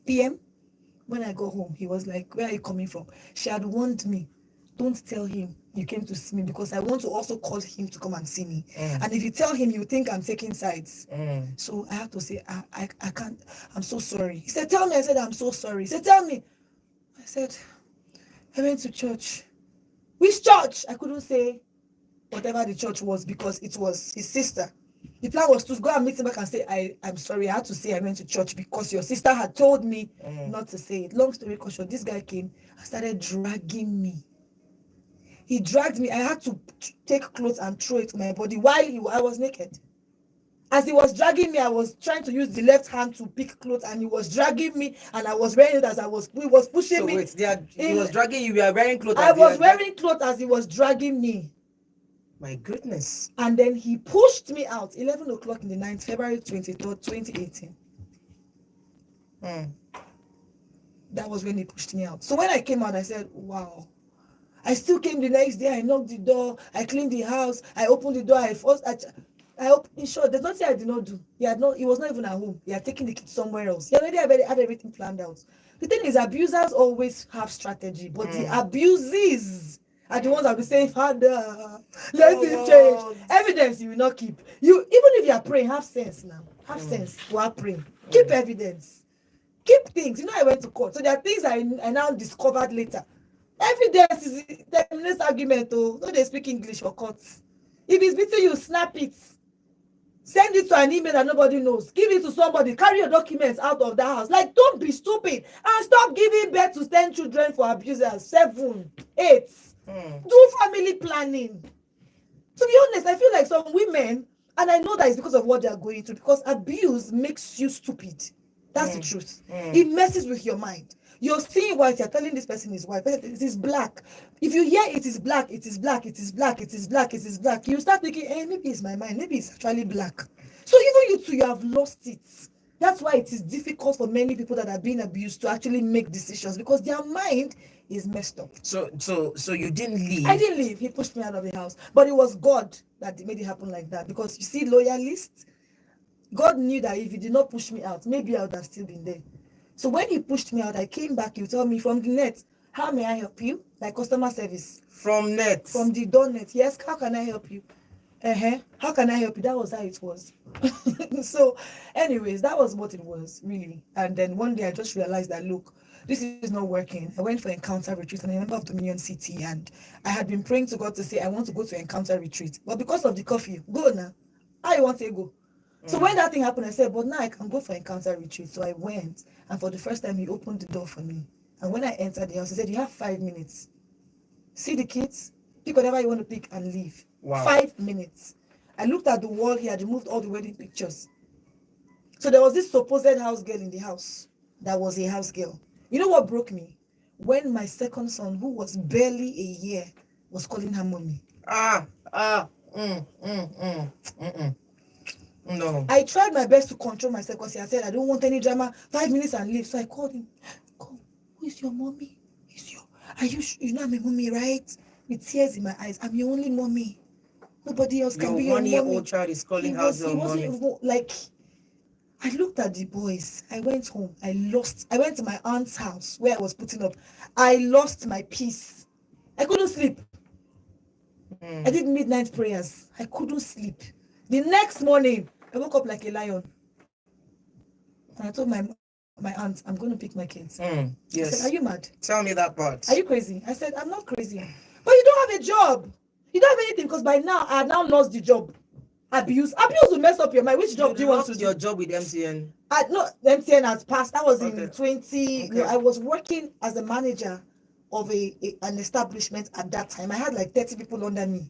[SPEAKER 5] p.m. When I got home, he was like, where are you coming from? She had warned me, don't tell him you came to see me, because I want to also call him to come and see me. And if you tell him, you think I'm taking sides. So I have to say, I can't, I'm so sorry. He said, tell me. I said, I'm so sorry. He said, tell me. I said, I went to church. Which church? I couldn't say whatever the church was, because it was his sister. The plan was to go and meet him back and say, I'm sorry, I had to say I went to church because your sister had told me not to say it. Long story short, this guy came and started dragging me. He dragged me. I had to take clothes and throw it to my body while I was naked. As he was dragging me, I was trying to use the left hand to pick clothes, and he was dragging me, and I was wearing it as he was pushing me.
[SPEAKER 2] So wait, he was dragging you, you were wearing clothes.
[SPEAKER 5] I was wearing clothes as he was dragging me.
[SPEAKER 2] My goodness.
[SPEAKER 5] And then he pushed me out, 11 o'clock in the night, February 23rd, 2018. That was when he pushed me out. So when I came out, I said, wow. I still came the next day. I knocked the door. I cleaned the house. I opened the door. In short, there's nothing I did not do. He was not even at home. He had taken the kids somewhere else. He already had everything planned out. The thing is, abusers always have strategy, but the abusees are the ones that will be saying, Father, let it change. Evidence you will not keep. Even if you are praying, have sense now. Have sense while praying. Keep evidence. Keep things. I went to court. So there are things I now discovered later. Evidence is the argument, oh. No, they speak English for court. If it's between you, snap it. Send it to an email that nobody knows. Give it to somebody. Carry your documents out of that house. Like, don't be stupid. And stop giving birth to 10 children for abusers. 7, 8. Do family planning. To be honest, I feel like some women, and I know that it's because of what they are going through, because abuse makes you stupid. That's the truth. It messes with your mind. You're seeing white, you're telling this person is white, but it is black. If you hear it is black, it is black, it is black, it is black, it is black, you start thinking, maybe it's my mind, maybe it's actually black. So even you two, you have lost it. That's why it is difficult for many people that are being abused to actually make decisions, because their mind is messed up.
[SPEAKER 2] So you didn't leave?
[SPEAKER 5] I didn't leave. He pushed me out of the house. But it was God that made it happen like that. Because you see, loyalists, God knew that if he did not push me out, maybe I would have still been there. So when he pushed me out, I came back. He told me from the net, how may I help you? Like customer service.
[SPEAKER 2] From net?
[SPEAKER 5] From the door net. Yes, how can I help you? How can I help you? That was how it was. So anyways, that was what it was, really. And then one day I just realized that, look, this is not working. I went for encounter retreat, and I'm a member of Dominion City, and I had been praying to God to say, I want to go to encounter retreat. But because of the curfew, go now. I want to go. So when that thing happened, I said, but now I can go for encounter retreat. So I went, and for the first time, he opened the door for me. And when I entered the house, he said, you have 5 minutes. See the kids, pick whatever you want to pick and leave. Wow. 5 minutes. I looked at the wall. He had removed all the wedding pictures. So there was this supposed house girl in the house that was a house girl. You know what broke me? When my second son, who was barely a year, was calling her mommy. No. I tried my best to control myself, because I said, I don't want any drama. 5 minutes and leave. So I called him. Who is your mommy? You know I'm a mommy, right? With tears in my eyes. I'm your only mommy. Nobody else can be your mommy. Your 1-year-old child is calling her your mommy. Like, I looked at the boys. I went home. I went to my aunt's house where I was putting up. I lost my peace. I couldn't sleep. I did midnight prayers. I couldn't sleep. The next morning, I woke up like a lion. And I told my aunt, I'm going to pick my kids. Yes. I said, are you mad?
[SPEAKER 2] Tell me that part.
[SPEAKER 5] Are you crazy? I said, I'm not crazy. But you don't have a job. You don't have anything, because by now, I now lost the job. Abuse will mess up your mind. Which job do you want to do?
[SPEAKER 2] Your job with MTN?
[SPEAKER 5] No, MTN has passed. That was in 20. Okay. No, I was working as a manager of an establishment at that time. I had like 30 people under me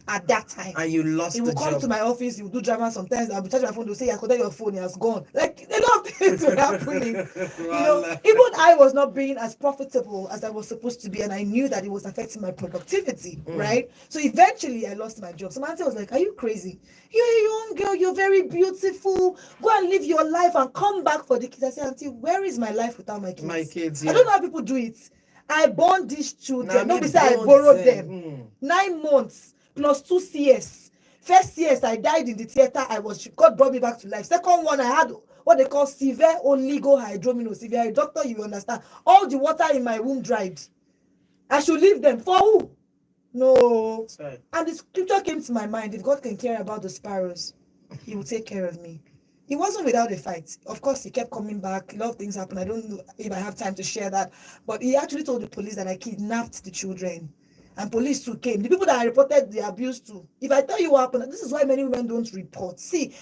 [SPEAKER 5] at that time.
[SPEAKER 2] And you lost the job.
[SPEAKER 5] He will come to my office. He will do drama sometimes. I'll be charging my phone. They'll say, I connect your phone. It has gone. Like, a lot of
[SPEAKER 1] things were happening. Even I was not being as profitable as I was supposed to be, and I knew that it was affecting my productivity, right? So eventually I lost my job. So my auntie was like, "Are you crazy? You're a young girl, you're very beautiful. Go and live your life and come back for the kids." I said, "Auntie, where is my life without my kids?"
[SPEAKER 2] My kids,
[SPEAKER 1] I don't know how people do it. I born these children.
[SPEAKER 2] Nah,
[SPEAKER 1] Nobody
[SPEAKER 2] me
[SPEAKER 1] say I
[SPEAKER 2] born
[SPEAKER 1] borrowed
[SPEAKER 2] them.
[SPEAKER 1] them. 9 months plus 2 CS. First CS, I died in the theater. God brought me back to life. Second one, I had what they call severe oligohydramnios. If you're a doctor, you understand. All the water in my womb dried. I should leave them for who? No.
[SPEAKER 2] Sorry.
[SPEAKER 1] And the scripture came to my mind: if God can care about the sparrows, He will take care of me. He wasn't without a fight. Of course, he kept coming back. A lot of things happened. I don't know if I have time to share that. But he actually told the police that I kidnapped the children. And police too came. The people that I reported the abuse to. If I tell you what happened, this is why many women don't report. See,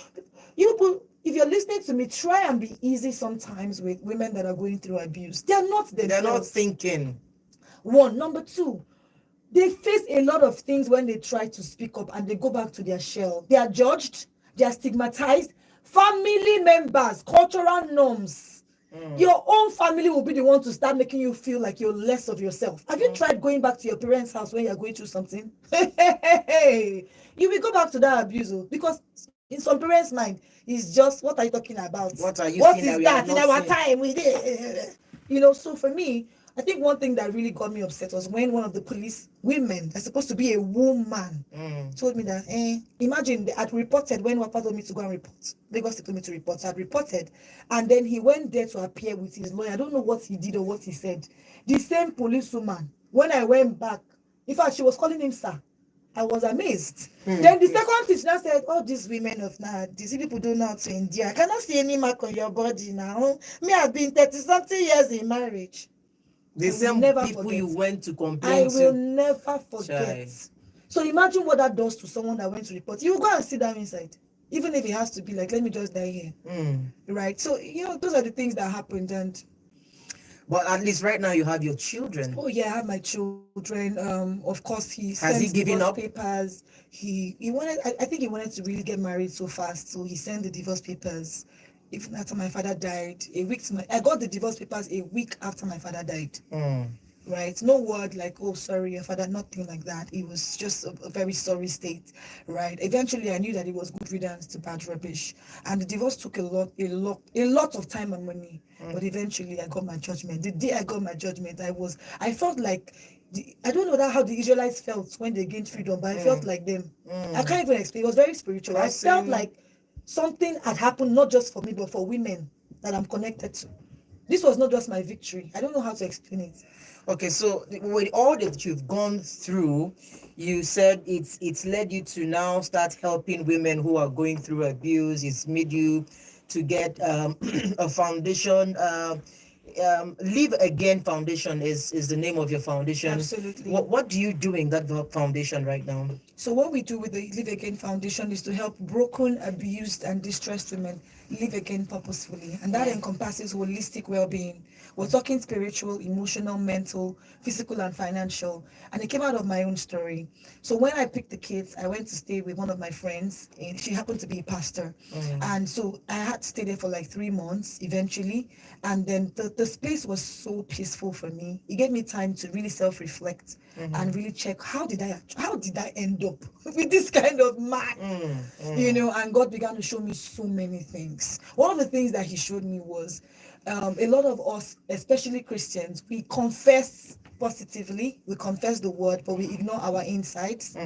[SPEAKER 1] you people, if you're listening to me, try and be easy sometimes with women that are going through abuse. They're not themselves.
[SPEAKER 2] They're not thinking.
[SPEAKER 1] One. Number two, they face a lot of things when they try to speak up and they go back to their shell. They are judged. They are stigmatized. Family members, cultural norms. Your own family will be the one to start making you feel like you're less of yourself. Have you tried going back to your parents' house when you're going through something? You will go back to that abuse because in some parents' mind, it's just, what are you talking about?
[SPEAKER 2] What is
[SPEAKER 1] that? In our time, we did. So for me, I think one thing that really got me upset was when one of the police women, that's supposed to be a woman, told me that, imagine, I had reported when Wapa told me to go and report. Lagos told me to report. So I had reported. And then he went there to appear with his lawyer. I don't know what he did or what he said. The same policewoman, when I went back, in fact, she was calling him sir. I was amazed. Then the second thing, she now said, "Oh, these women of now, these people don't know how to endure. I cannot see any mark on your body now. Me, I've been 30-something years in marriage."
[SPEAKER 2] The same people you went to complain to.
[SPEAKER 1] I will never forget. So imagine what that does to someone that went to report. You go and sit down inside, even if it has to be like, let me just die here. Right? So, those are the things that happened. And
[SPEAKER 2] but at least right now you have your children.
[SPEAKER 1] Oh yeah, I have my children. Of course,
[SPEAKER 2] has he given up
[SPEAKER 1] papers. He wanted. I think he wanted to really get married so fast, so he sent the divorce papers. Even after my father died, I got the divorce papers a week after my father died. Right? No word like, "Oh, sorry, your father," nothing like that. It was just a very sorry state, right? Eventually, I knew that it was good riddance to bad rubbish, and the divorce took a lot of time and money. But eventually, I got my judgment. The day I got my judgment, I felt like I don't know how the Israelites felt when they gained freedom, but I felt like them. I can't even explain. It was very spiritual. I felt like something had happened, not just for me, but for women that I'm connected to. This was not just my victory. I don't know how to explain it.
[SPEAKER 2] Okay, so with all that you've gone through, you said it's led you to now start helping women who are going through abuse. It's made you to get a foundation. Live Again Foundation is the name of your foundation.
[SPEAKER 1] Absolutely.
[SPEAKER 2] What do you do in that foundation right now?
[SPEAKER 1] So what we do with the Live Again Foundation is to help broken, abused, and distressed women live again purposefully. And that encompasses holistic well-being. We're talking spiritual, emotional, mental, physical, and financial. And it came out of my own story. So when I picked the kids, I went to stay with one of my friends, and she happened to be a pastor. And so I had to stay there for like 3 months eventually. And then the space was so peaceful for me. It gave me time to really self-reflect and really check, how did I end up with this kind of man? And God began to show me so many things. One of the things that he showed me was a lot of us, especially Christians, we confess positively, we confess the word, but we ignore our insides,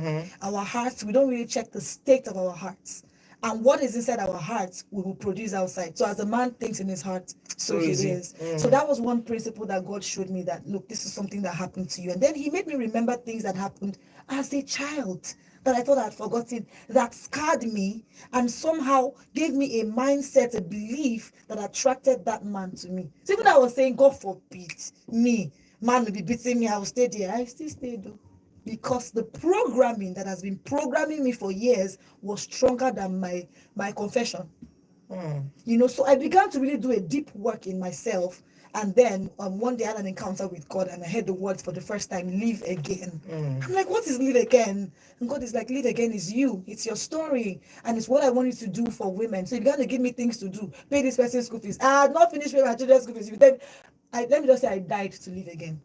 [SPEAKER 1] our hearts. We don't really check the state of our hearts. And what is inside our hearts, we will produce outside. So as a man thinks in his heart, so he is. So that was one principle that God showed me, that, look, this is something that happened to you. And then he made me remember things that happened as a child that I thought I'd forgotten, that scarred me and somehow gave me a mindset, a belief that attracted that man to me. So even though I was saying, God forbid me, man will be beating me, I will stay there. I still stayed though. Because the programming that has been programming me for years was stronger than my confession. So I began to really do a deep work in myself
[SPEAKER 5] And then one day I had an encounter with God and I heard the words for the first time, live again. I'm like, what is live again? And God is like, live again is you. It's your story. And it's what I want you to do for women. So you began to give me things to do. Pay this person's school fees. I had not finished paying my children's school fees. Then let me just say I died to live again.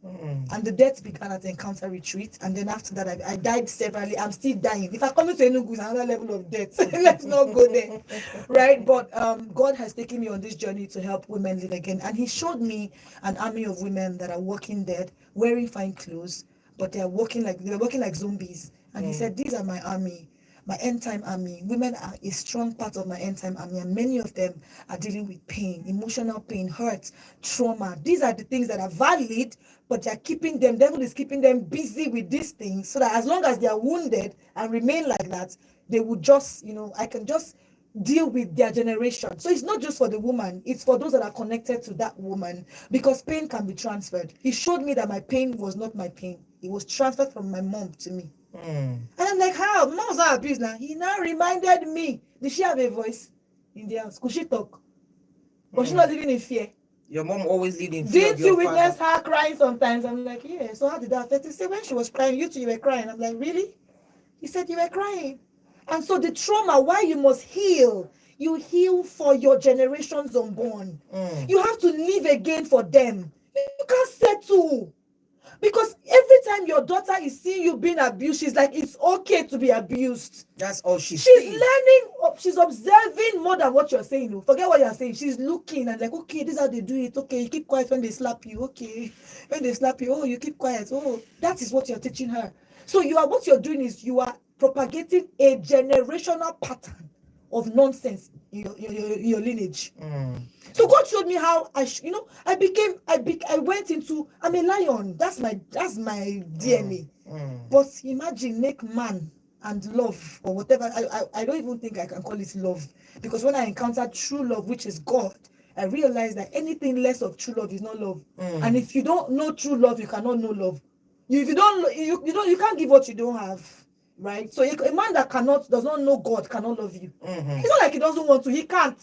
[SPEAKER 5] And the death began at the encounter retreat. And then after that, I died severally. I'm still dying. If I come into Enugu, it's another level of death. Let's not go there. Right? But God has taken me on this journey to help women live again. And he showed me an army of women that are walking dead, wearing fine clothes, but they're walking like zombies. And he said, these are my army. My end time army. Women are a strong part of my end time army, and many of them are dealing with pain, emotional pain, hurt, trauma. These are the things that are valid, but they're keeping them, devil is keeping them busy with these things, so that as long as they are wounded and remain like that, they would just, I can just deal with their generation. So it's not just for the woman, it's for those that are connected to that woman, because pain can be transferred. He showed me that my pain was not my pain. It was transferred from my mom to me. And I'm like, how? Mom was not abused now. He now reminded me. Did she have a voice in the house? Could she talk? Was she not living in fear?
[SPEAKER 2] Your mom always lived in fear.
[SPEAKER 5] Didn't you witness her crying sometimes? I'm like, yeah. So how did that affect? He said, when she was crying, you were crying. I'm like, really? He said, you were crying. And so the trauma, why you must heal, you heal for your generations unborn. You have to live again for them. You can't settle. Because every time your daughter is seeing you being abused, she's like, it's okay to be abused.
[SPEAKER 2] That's all she's
[SPEAKER 5] learning, she's observing more than what you're saying. Forget what you're saying. She's looking and like, okay, this is how they do it. Okay, you keep quiet when they slap you. Okay, when they slap you, oh, you keep quiet. Oh, that is what you're teaching her. So what you're doing is you are propagating a generational pattern of nonsense in your lineage. So God showed me how I'm a lion. That's my DNA. But imagine, make man and love or whatever. I don't even think I can call it love, because when I encountered true love, which is God, I realized that anything less of true love is not love. And if you don't know true love, you cannot know love. If you don't, you can't give what you don't have. Right? So a man that does not know God cannot love you. It's not like he doesn't want to, he can't.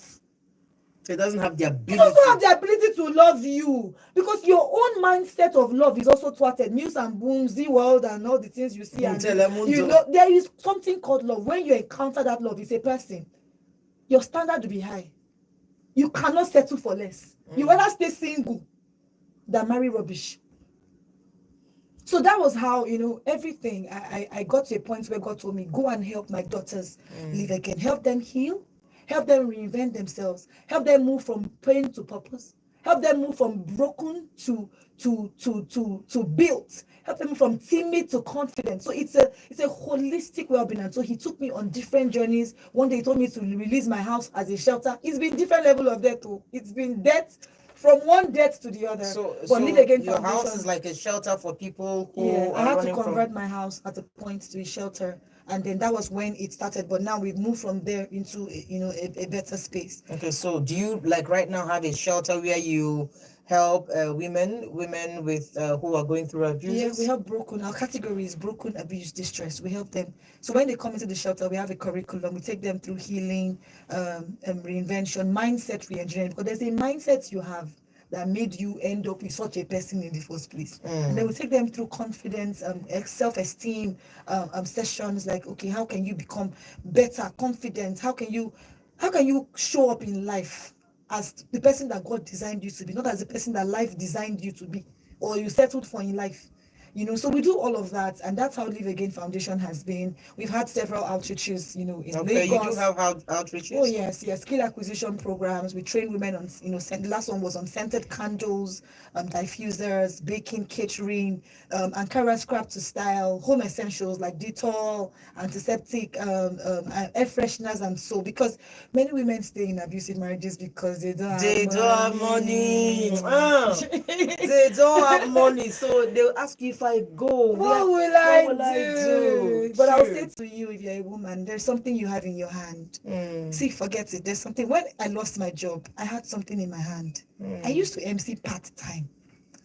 [SPEAKER 2] He doesn't have the ability.
[SPEAKER 5] He doesn't have the ability to love you, because your own mindset of love is also thwarted. News and boom, Z world, and all the things you see. And there is something called love. When you encounter that love, it's a person. Your standard will be high. You cannot settle for less. You rather stay single than marry rubbish. So that was how, everything. I got to a point where God told me, go and help my daughters live again. Help them heal. Help them reinvent themselves. Help them move from pain to purpose. Help them move from broken to built. Help them move from timid to confident. So it's a holistic well-being. And so he took me on different journeys. One day he told me to release my house as a shelter. It's been different level of death too. It's been death from one death to the other.
[SPEAKER 2] So
[SPEAKER 5] Live Again
[SPEAKER 2] your
[SPEAKER 5] Foundation,
[SPEAKER 2] house is like a shelter for people who
[SPEAKER 5] I had to convert my house at a point to a shelter. And then that was when it started. But now we've moved from there into, a better space.
[SPEAKER 2] Okay, so do you right now have a shelter where you help women with who are going through abuse?
[SPEAKER 5] Yeah, we help broken. Our category is broken, abuse, distress. We help them. So when they come into the shelter, we have a curriculum. We take them through healing, reinvention, mindset re-engineering. Because there's a mindset you have that made you end up with such a person in the first place. And then we take them through confidence, self-esteem sessions, like, okay, how can you become better, confident? How can you show up in life as the person that God designed you to be, not as the person that life designed you to be, or you settled for in life. So we do all of that, and that's how Live Again Foundation has been. We've had several outreaches, in Lagos.
[SPEAKER 2] You do have outreaches?
[SPEAKER 5] Oh, yes, skill acquisition programs. We train women on, the last one was on scented candles, diffusers, baking, catering, Ankara scrap to style, home essentials like Dettol, antiseptic, air fresheners, and so, because many women stay in abusive marriages because they don't have money.
[SPEAKER 2] They don't have money, so they'll ask you, if I go,
[SPEAKER 5] what will I do? But I'll say to you, if you're a woman, there's something you have in your hand. See, forget it. There's something. When I lost my job, I had something in my hand. I used to MC part-time.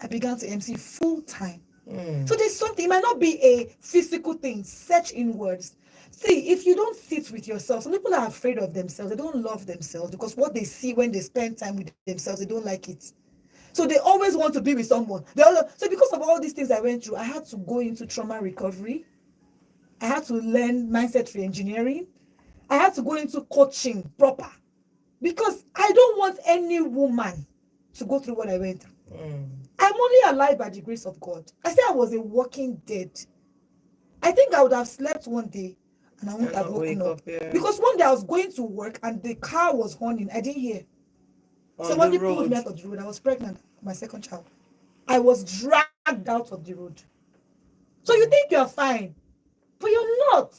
[SPEAKER 5] I began to MC full-time. So there's something. It might not be a physical thing. Search inwards. See, if you don't sit with yourself, some people are afraid of themselves. They don't love themselves because what they see when they spend time with themselves, they don't like it. So they always want to be with someone. So because of all these things I went through, I had to go into trauma recovery. I had to learn mindset re-engineering. I had to go into coaching proper because I don't want any woman to go through what I went through. I'm only alive by the grace of God. I said I was a walking dead. I think I would have slept one day and I wouldn't have woken up. Because one day I was going to work and the car was horning. I didn't hear. Somebody pulled me out of the road. I was pregnant, my second child. I was dragged out of the road. So you think you're fine, but you're not.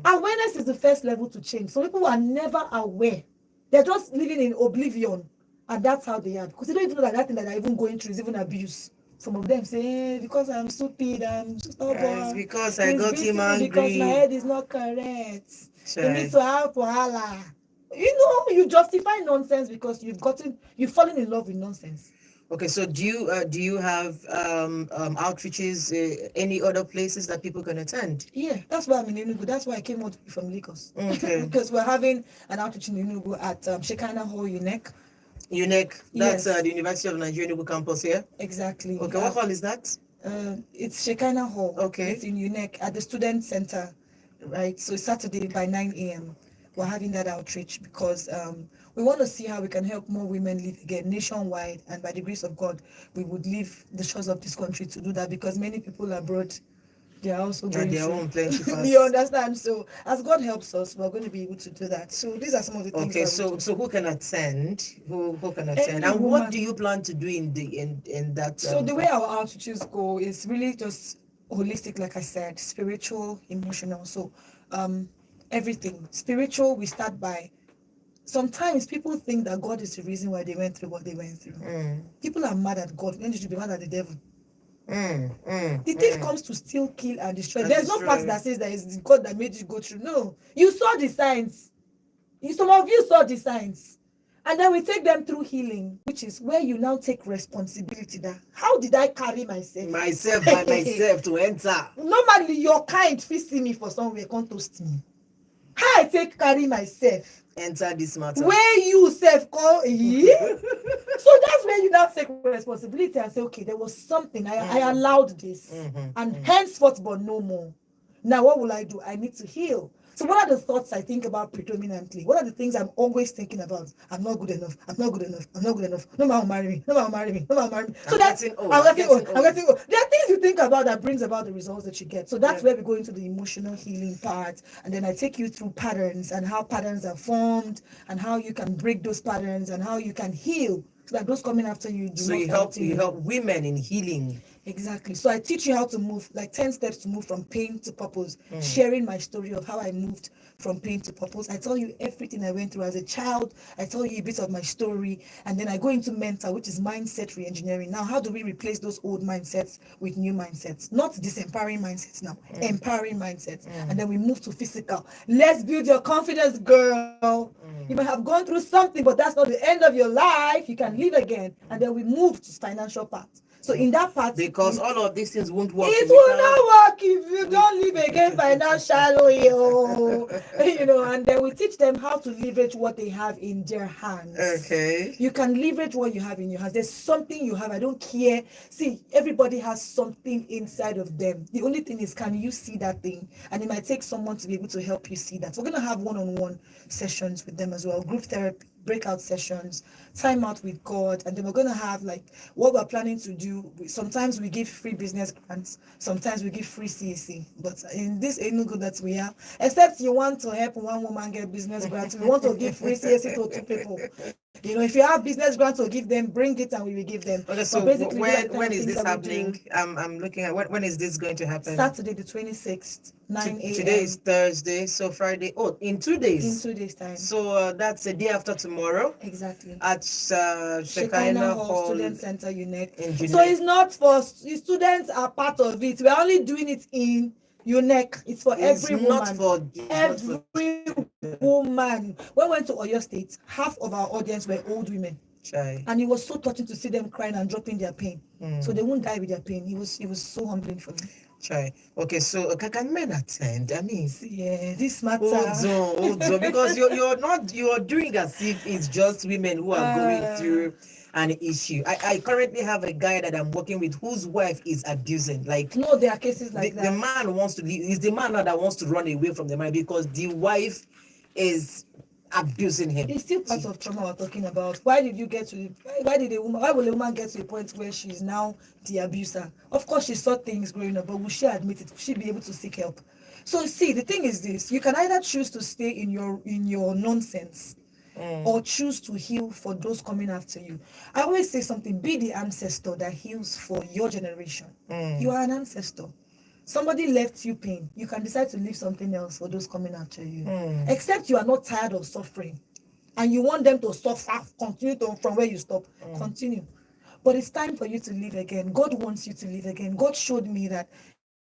[SPEAKER 5] Awareness is the first level to change. Some people are never aware. They're just living in oblivion. And that's how they are. Because they don't even know that thing that they're even going through is even abuse. Some of them say, because I'm stupid, I'm stubborn.
[SPEAKER 2] It's because I got him angry.
[SPEAKER 5] Because my head is not correct. You need to have wahala. You know, you justify nonsense because you've fallen in love with nonsense.
[SPEAKER 2] Okay, so do you have outreaches, any other places that people can attend?
[SPEAKER 5] Yeah, that's why I'm in Enugu. That's why I came all the way from Lagos.
[SPEAKER 2] Okay.
[SPEAKER 5] Because we're having an outreach in Enugu at Shekinah Hall, UNEC.
[SPEAKER 2] UNEC, that's
[SPEAKER 5] Yes.
[SPEAKER 2] The University of Nigeria Enugu campus here.
[SPEAKER 5] Exactly.
[SPEAKER 2] Okay, what hall is that?
[SPEAKER 5] It's Shekinah Hall.
[SPEAKER 2] Okay.
[SPEAKER 5] It's in UNEC at the Student Center, right? So Saturday by 9 a.m. We're having that outreach because we want to see how we can help more women live again nationwide. And by the grace of God, we would leave the shores of this country to do that because many people abroad, they are also going
[SPEAKER 2] their
[SPEAKER 5] through.
[SPEAKER 2] own plenty fast.
[SPEAKER 5] You understand? So as God helps us, we're going to be able to do that. So these are some of the things.
[SPEAKER 2] Okay, so who can attend? Who can attend? And
[SPEAKER 5] woman.
[SPEAKER 2] what do you plan to do in that?
[SPEAKER 5] So the way our outreaches go is really just holistic, like I said, spiritual, emotional. So everything spiritual. We start by. Sometimes people think that God is the reason why they went through what they went through. People are mad at God. Then you should be mad at the devil. The thief comes to steal, kill, and destroy. There's no part that says that it's God that made you go through. No, you saw the signs. Some of you saw the signs. And then we take them through healing, which is where you now take responsibility. That how did I carry myself?
[SPEAKER 2] Myself by myself to enter.
[SPEAKER 5] Normally, your kind fit see me for somewhere, can't toast me. How I take carry myself?
[SPEAKER 2] Enter this matter.
[SPEAKER 5] Where you self call So that's where you now take responsibility and say, okay, there was something. I allowed this. And henceforth, but no more. Now, what will I do? I need to heal. So what are the thoughts I think about predominantly? What are the things I'm always thinking about? I'm not good enough. I'm not good enough. I'm not good enough. No man will marry me. No man will marry me. No man will marry me. So that's I'm getting old. There are things you think about that brings about the results that you get. So that's where we go into the emotional healing part. And then I take you through patterns and how patterns are formed and how you can break those patterns and how you can heal so that those coming after you do
[SPEAKER 2] so
[SPEAKER 5] not
[SPEAKER 2] you help
[SPEAKER 5] continue.
[SPEAKER 2] women in healing.
[SPEAKER 5] Exactly. So I teach you how to move, like 10 steps to move from pain to purpose, sharing my story of how I moved from pain to purpose. I tell you everything I went through as a child. I tell you a bit of my story. And then I go into mental, which is mindset re-engineering. Now, how do we replace those old mindsets with new mindsets? Not disempowering mindsets now, empowering mindsets. And then we move to physical. Let's build your confidence, girl. You might have gone through something, but that's not the end of your life. You can live again. And then we move to financial part. So in that part,
[SPEAKER 2] because all of these things won't work.
[SPEAKER 5] It will not work if you don't live again financially, and then we teach them how to leverage what they have in their hands.
[SPEAKER 2] Okay.
[SPEAKER 5] You can leverage what you have in your hands. There's something you have. I don't care. See, everybody has something inside of them. The only thing is, can you see that thing? And it might take someone to be able to help you see that. We're going to have one-on-one sessions with them as well, group therapy, breakout sessions, time out with God, and then we're going to have what we're planning to do. Sometimes we give free business grants, sometimes we give free CAC, but in this Enugu that we have, except you want to help one woman get business grants, we want to give free CAC to 2 people. If you have business grants to give them, bring it and we will give them.
[SPEAKER 2] Okay, so basically, when is this happening? I'm looking at when is this going to happen?
[SPEAKER 5] Saturday the 26th, 9 a.m.
[SPEAKER 2] Today is Thursday, so Friday. Oh, in 2 days.
[SPEAKER 5] In 2 days' time.
[SPEAKER 2] So that's the day after tomorrow.
[SPEAKER 5] Exactly.
[SPEAKER 2] At Shekinah Hall
[SPEAKER 5] Student Center, UNEC. So
[SPEAKER 2] UNEC.
[SPEAKER 5] it's not for students are part of it. We're only doing it in UNEC. It's for every woman. Every woman. When we went to Oyo State, half of our audience were old women. And it was so touching to see them crying and dropping their pain. So they won't die with their pain. It was so humbling for me.
[SPEAKER 2] Okay, so can men attend? I mean,
[SPEAKER 5] this matter.
[SPEAKER 2] Hold on, because you're doing as if it's just women who are going through. an issue. I currently have a guy that I'm working with whose wife is abusing. Like,
[SPEAKER 1] No, there are cases like
[SPEAKER 2] the
[SPEAKER 1] that.
[SPEAKER 2] man wants to leave. It's the man now that wants to run away from the man because the wife is abusing him.
[SPEAKER 1] It's still part of trauma we're talking about. Why did you get to? Why did a woman? Why will a woman get to a point where she's now the abuser? Of course, she saw things growing up, but will she admit it? Will she be able to seek help? So, see, the thing is this: you can either choose to stay in your nonsense, or choose to heal for those coming after you. I always say something: be the ancestor that heals for your generation. You are an ancestor. Somebody left you pain. You can decide to leave something else for those coming after you. Except you are not tired of suffering and you want them to suffer, continue from where you stop. Continue. But it's time for you to live again. God wants you to live again. God showed me that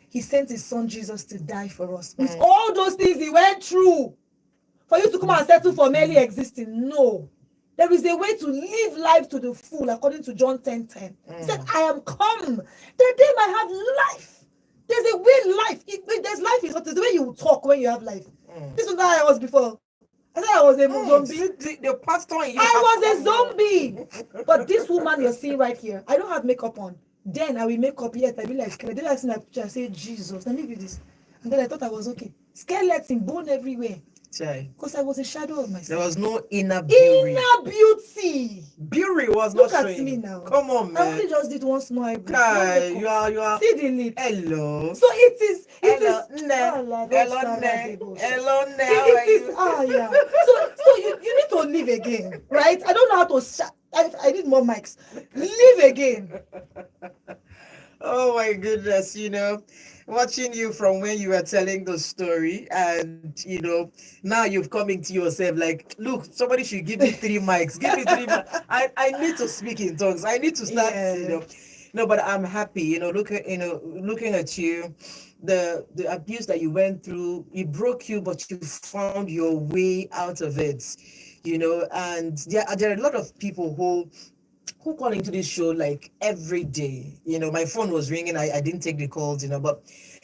[SPEAKER 1] He sent His Son Jesus to die for us. With all those things He went through, for you to come and settle for merely existing. No. There is a way to live life to the full, according to John 10:10. He said, I am come that they might have life. There's a way life. There's life is what is the way you talk when you have life. This was how I was before. I thought I was a zombie.
[SPEAKER 2] The pastor in you
[SPEAKER 1] I was a zombie. But this woman you're seeing right here, I don't have makeup on. Then I will make up yet. I be like scared. Then I see that picture. I say, Jesus, let me do this. And then I thought I was okay. Skeleton, bone everywhere. Because I was a shadow of myself.
[SPEAKER 2] There was no inner beauty.
[SPEAKER 1] Inner beauty.
[SPEAKER 2] Beauty was
[SPEAKER 1] Look
[SPEAKER 2] not
[SPEAKER 1] at
[SPEAKER 2] showing.
[SPEAKER 1] me now.
[SPEAKER 2] Come on, man.
[SPEAKER 1] I only just did one small eyebrow.
[SPEAKER 2] Kai, you are.
[SPEAKER 1] See the lips.
[SPEAKER 2] Hello.
[SPEAKER 1] So it is.
[SPEAKER 2] Hello,
[SPEAKER 1] Hello,
[SPEAKER 2] Hello,
[SPEAKER 1] it is. Ah, yeah. So you need to live again, right? I don't know how to. I need more mics. Live again.
[SPEAKER 2] Oh my goodness, watching you from when you were telling the story, and now you've come into yourself like, look, somebody should give me 3 mics. Give me 3 mics. I need to speak in tongues. I need to start, No, but I'm happy, looking at you, the abuse that you went through, it broke you, but you found your way out of it, and there are a lot of people who call into this show like every day. My phone was ringing. I didn't take the calls, but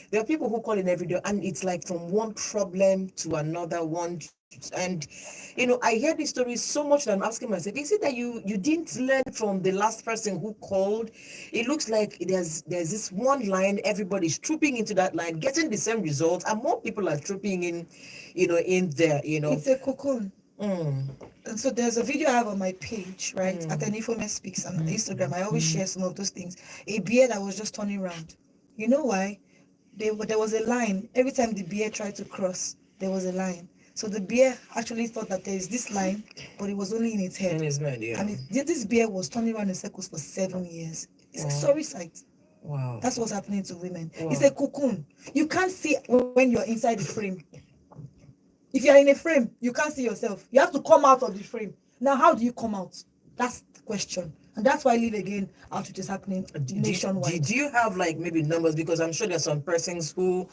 [SPEAKER 2] there are people who call in every day, and it's like from one problem to another one. And I hear these stories so much that I'm asking myself, is it that you didn't learn from the last person who called? It looks like there's this one line, everybody's trooping into that line, getting the same results, and more people are trooping in, in there.
[SPEAKER 1] It's a cocoon. And so there's a video I have on my page, right? At Anifome Speaks on Instagram. I always share some of those things. A bear that was just turning around. You know why? There was a line. Every time the bear tried to cross, there was a line. So the bear actually thought that there is this line, but it was only in its head.
[SPEAKER 2] In his mind, yeah.
[SPEAKER 1] And this bear was turning around in circles for 7 years. It's a sorry sight.
[SPEAKER 2] Wow.
[SPEAKER 1] That's what's happening to women.
[SPEAKER 2] Wow.
[SPEAKER 1] It's a cocoon. You can't see when you're inside the frame. If you're in a frame, you can't see yourself. You have to come out of the frame. Now, how do you come out? That's the question. And that's why Live Again outreach is happening nationwide.
[SPEAKER 2] Do you have like maybe numbers? Because I'm sure there's some persons who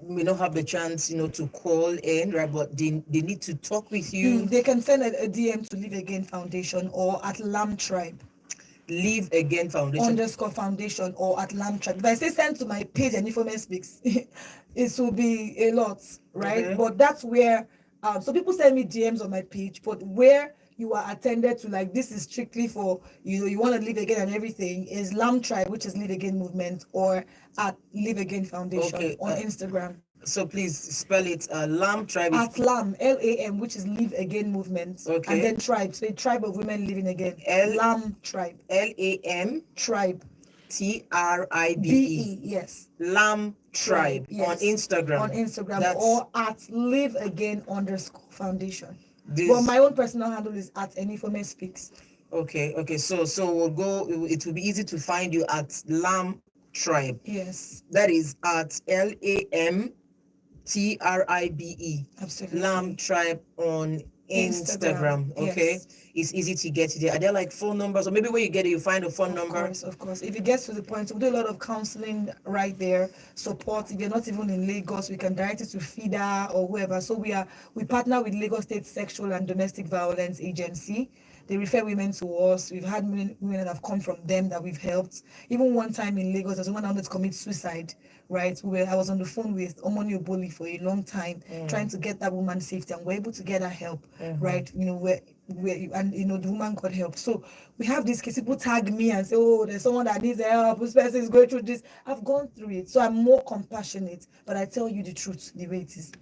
[SPEAKER 2] may not have the chance, to call in, right? But they need to talk with you.
[SPEAKER 1] They can send a DM to Live Again Foundation or at Lamb Tribe.
[SPEAKER 2] Live Again Foundation
[SPEAKER 1] _foundation or at Lamb Tribe. If I say send to my page and Anifome Speaks, it will be a lot, right?
[SPEAKER 2] Okay.
[SPEAKER 1] But that's where so people send me DMs on my page, but where you are attended to, like, this is strictly for you want to live again and everything, is Lamb Tribe, which is Live Again Movement, or at Live Again Foundation on Instagram.
[SPEAKER 2] So please spell it. Lamb Tribe.
[SPEAKER 1] At Lamb, LAM, which is Live Again Movement.
[SPEAKER 2] Okay.
[SPEAKER 1] And then Tribe, so a tribe of women living again. Lamb Tribe.
[SPEAKER 2] LAM
[SPEAKER 1] Tribe.
[SPEAKER 2] TRIBE.
[SPEAKER 1] BE, yes.
[SPEAKER 2] Lamb Tribe,
[SPEAKER 1] yes.
[SPEAKER 2] On Instagram.
[SPEAKER 1] On Instagram.
[SPEAKER 2] That's...
[SPEAKER 1] or at Live Again _foundation. But my own personal handle is at Anifome Speaks.
[SPEAKER 2] Okay. So we'll go. It will be easy to find you at Lamb Tribe.
[SPEAKER 1] Yes.
[SPEAKER 2] That is at LAMTRIBE.
[SPEAKER 1] Absolutely.
[SPEAKER 2] Lamb Tribe on Instagram. Okay.
[SPEAKER 1] Yes.
[SPEAKER 2] It's easy to get there. Are there like phone numbers, or maybe when you get it, you find a phone number?
[SPEAKER 1] Of course. If it gets to the point, we do a lot of counseling right there, support. If you're not even in Lagos, we can direct you to FIDA or whoever. So we partner with Lagos State Sexual and Domestic Violence Agency. They refer women to us. We've had women that have come from them that we've helped. Even one time in Lagos, there's a woman wanted to commit suicide, right? I was on the phone with Omoni Oboli for a long time, trying to get that woman safety, and we're able to get her help, right?
[SPEAKER 5] and the woman got help. So we have this case, people tag me and say, oh, there's someone that needs help, this person is going through this. I've gone through it, so I'm more compassionate, but I tell you the truth the way it is.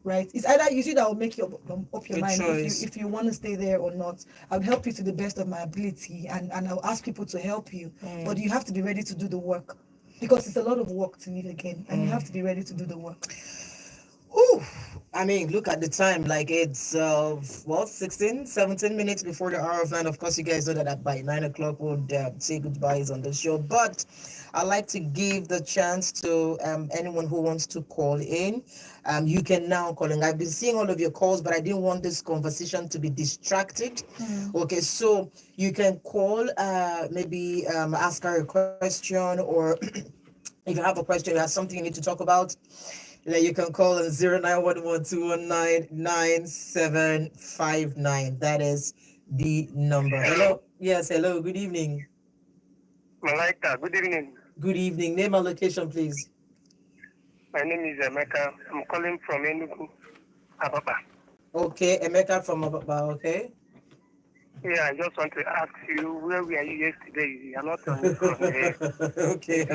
[SPEAKER 5] Right, it's either you see that will make up your
[SPEAKER 2] Good
[SPEAKER 5] mind
[SPEAKER 2] choice.
[SPEAKER 5] if you want to stay there or not. I'll help you to the best of my ability, and I'll ask people to help you, but you have to be ready to do the work, because it's a lot of work to live again, and you have to be ready to do the work.
[SPEAKER 2] Ooh, I mean, look at the time. Like it's 16, 17 minutes before the hour of 9. Of course, you guys know that by 9 o'clock we'll say goodbyes on the show. But I like to give the chance to anyone who wants to call in. You can now call in. I've been seeing all of your calls, but I didn't want this conversation to be distracted. Okay, so you can call, maybe ask her a question, or if you have a question, you have something you need to talk about, you can call on 0911-219-9759. That is the number. Hello. Yes, hello. Good evening.
[SPEAKER 6] Malaika, good evening.
[SPEAKER 2] Good evening. Name and location, please.
[SPEAKER 6] My name is Emeka. I'm calling from Enugu, Ababa.
[SPEAKER 2] Okay, Emeka from Ababa, okay.
[SPEAKER 6] Yeah, I just want to ask you, where were you yesterday? You are not on the phone here.
[SPEAKER 2] Okay,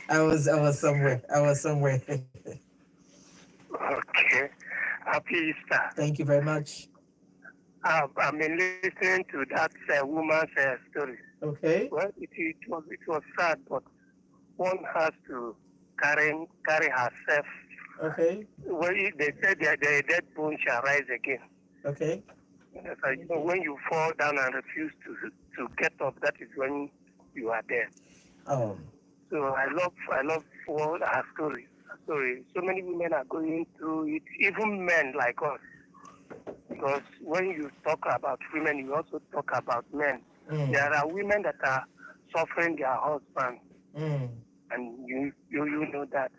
[SPEAKER 2] I was somewhere.
[SPEAKER 6] Okay. Happy Easter.
[SPEAKER 2] Thank you very much.
[SPEAKER 6] I've been listening to that woman's story.
[SPEAKER 2] Okay.
[SPEAKER 6] Well, it was sad, but one has to carry herself.
[SPEAKER 2] Okay.
[SPEAKER 6] Well, they said that the dead bone shall rise again.
[SPEAKER 2] Okay.
[SPEAKER 6] So, when you fall down and refuse to get up, that is when you are there.
[SPEAKER 2] Oh.
[SPEAKER 6] So I love all her stories. So many women are going through it, even men like us. Because when you talk about women, you also talk about men. There are women that are suffering their husbands, and you know that.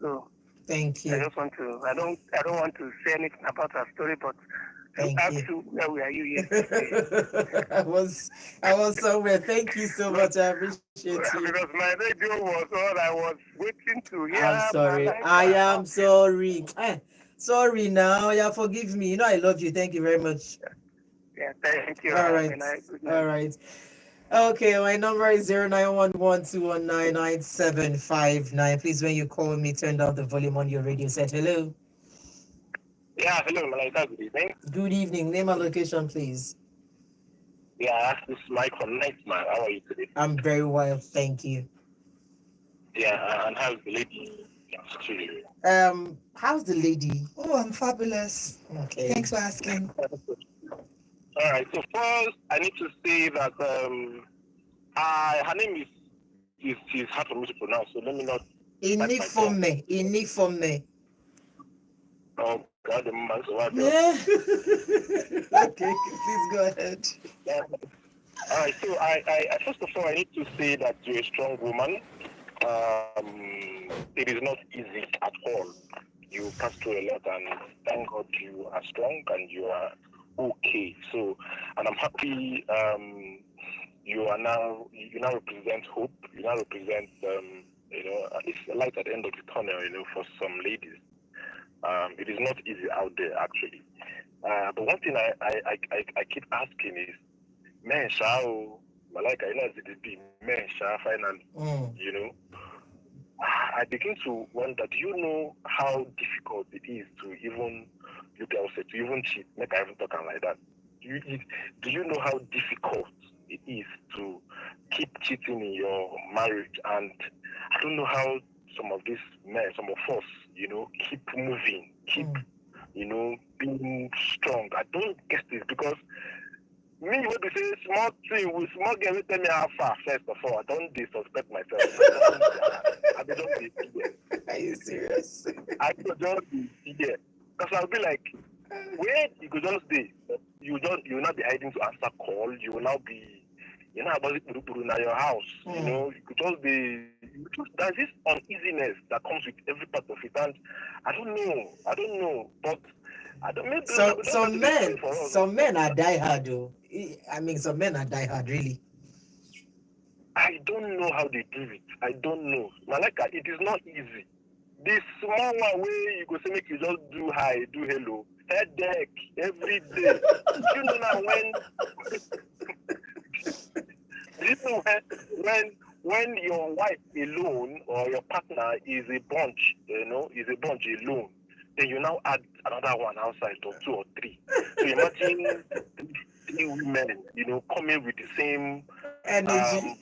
[SPEAKER 6] So
[SPEAKER 2] thank you.
[SPEAKER 6] I don't want to say anything about her story, but
[SPEAKER 2] thank
[SPEAKER 6] ask
[SPEAKER 2] you.
[SPEAKER 6] Where were you yesterday?
[SPEAKER 2] I was somewhere. Thank you so much. I appreciate you.
[SPEAKER 6] Because my radio was all I was waiting to hear.
[SPEAKER 2] I'm sorry. I am sorry. Sorry now. Yeah, forgive me. You know I love you. Thank you very much.
[SPEAKER 6] Yeah, thank you.
[SPEAKER 2] All right.
[SPEAKER 6] Good night.
[SPEAKER 2] All right. Okay, my number is 0911-219-9759. Please, when you call me, turn down the volume on your radio set. Hello.
[SPEAKER 6] Yeah, hello, Malaika. Good evening.
[SPEAKER 2] Good evening. Name and location, please.
[SPEAKER 6] Yeah, this is Mike from Nightman. How are you today?
[SPEAKER 2] I'm very well, thank you.
[SPEAKER 6] Yeah, and how's the lady?
[SPEAKER 2] How's the lady?
[SPEAKER 5] Oh, I'm fabulous.
[SPEAKER 2] Okay.
[SPEAKER 5] Thanks for asking.
[SPEAKER 6] All right. So first, I need to say that her name is hard for me to pronounce. So let me not.
[SPEAKER 2] Iniforme.
[SPEAKER 6] Oh God, the man. So I
[SPEAKER 2] Yeah. Okay, please go ahead.
[SPEAKER 6] All right. So I first of all, I need to say that you're a strong woman. It is not easy at all. You pass through a lot, and thank God you are strong and you are okay. So, and I'm happy. You now represent hope. You now represent it's a light at the end of the tunnel. For some ladies, it is not easy out there actually. But one thing I keep asking is, men shall Malaika, it be men shall finally, I begin to wonder, do you know how difficult it is to even look outside, to even cheat? Make I even talking like that. Do you know how difficult it is to keep cheating in your marriage? And I don't know how some of these men, some of us, keep moving, keep, being strong. I don't get this because me when they say small thing with small girl, tell me how far. First of all, I don't suspect myself. I don't be here.
[SPEAKER 2] Are you serious?
[SPEAKER 6] I could just be here because I'll be like, where you could just be. You will not be hiding to answer call. You will now be, about it in your house. You could just be. There's this uneasiness that comes with every part of it, and I don't know, but. Some
[SPEAKER 2] men are die hard though. I mean, some men are die hard, really.
[SPEAKER 6] I don't know how they do it. I don't know. Malaika, it is not easy. The small one way you go say make you just do hi, do hello. headache every day. You know now you know when your wife alone or your partner is a bunch, is a bunch alone, then you now add another one outside or two or three. So imagine three women, coming with the same
[SPEAKER 2] energy.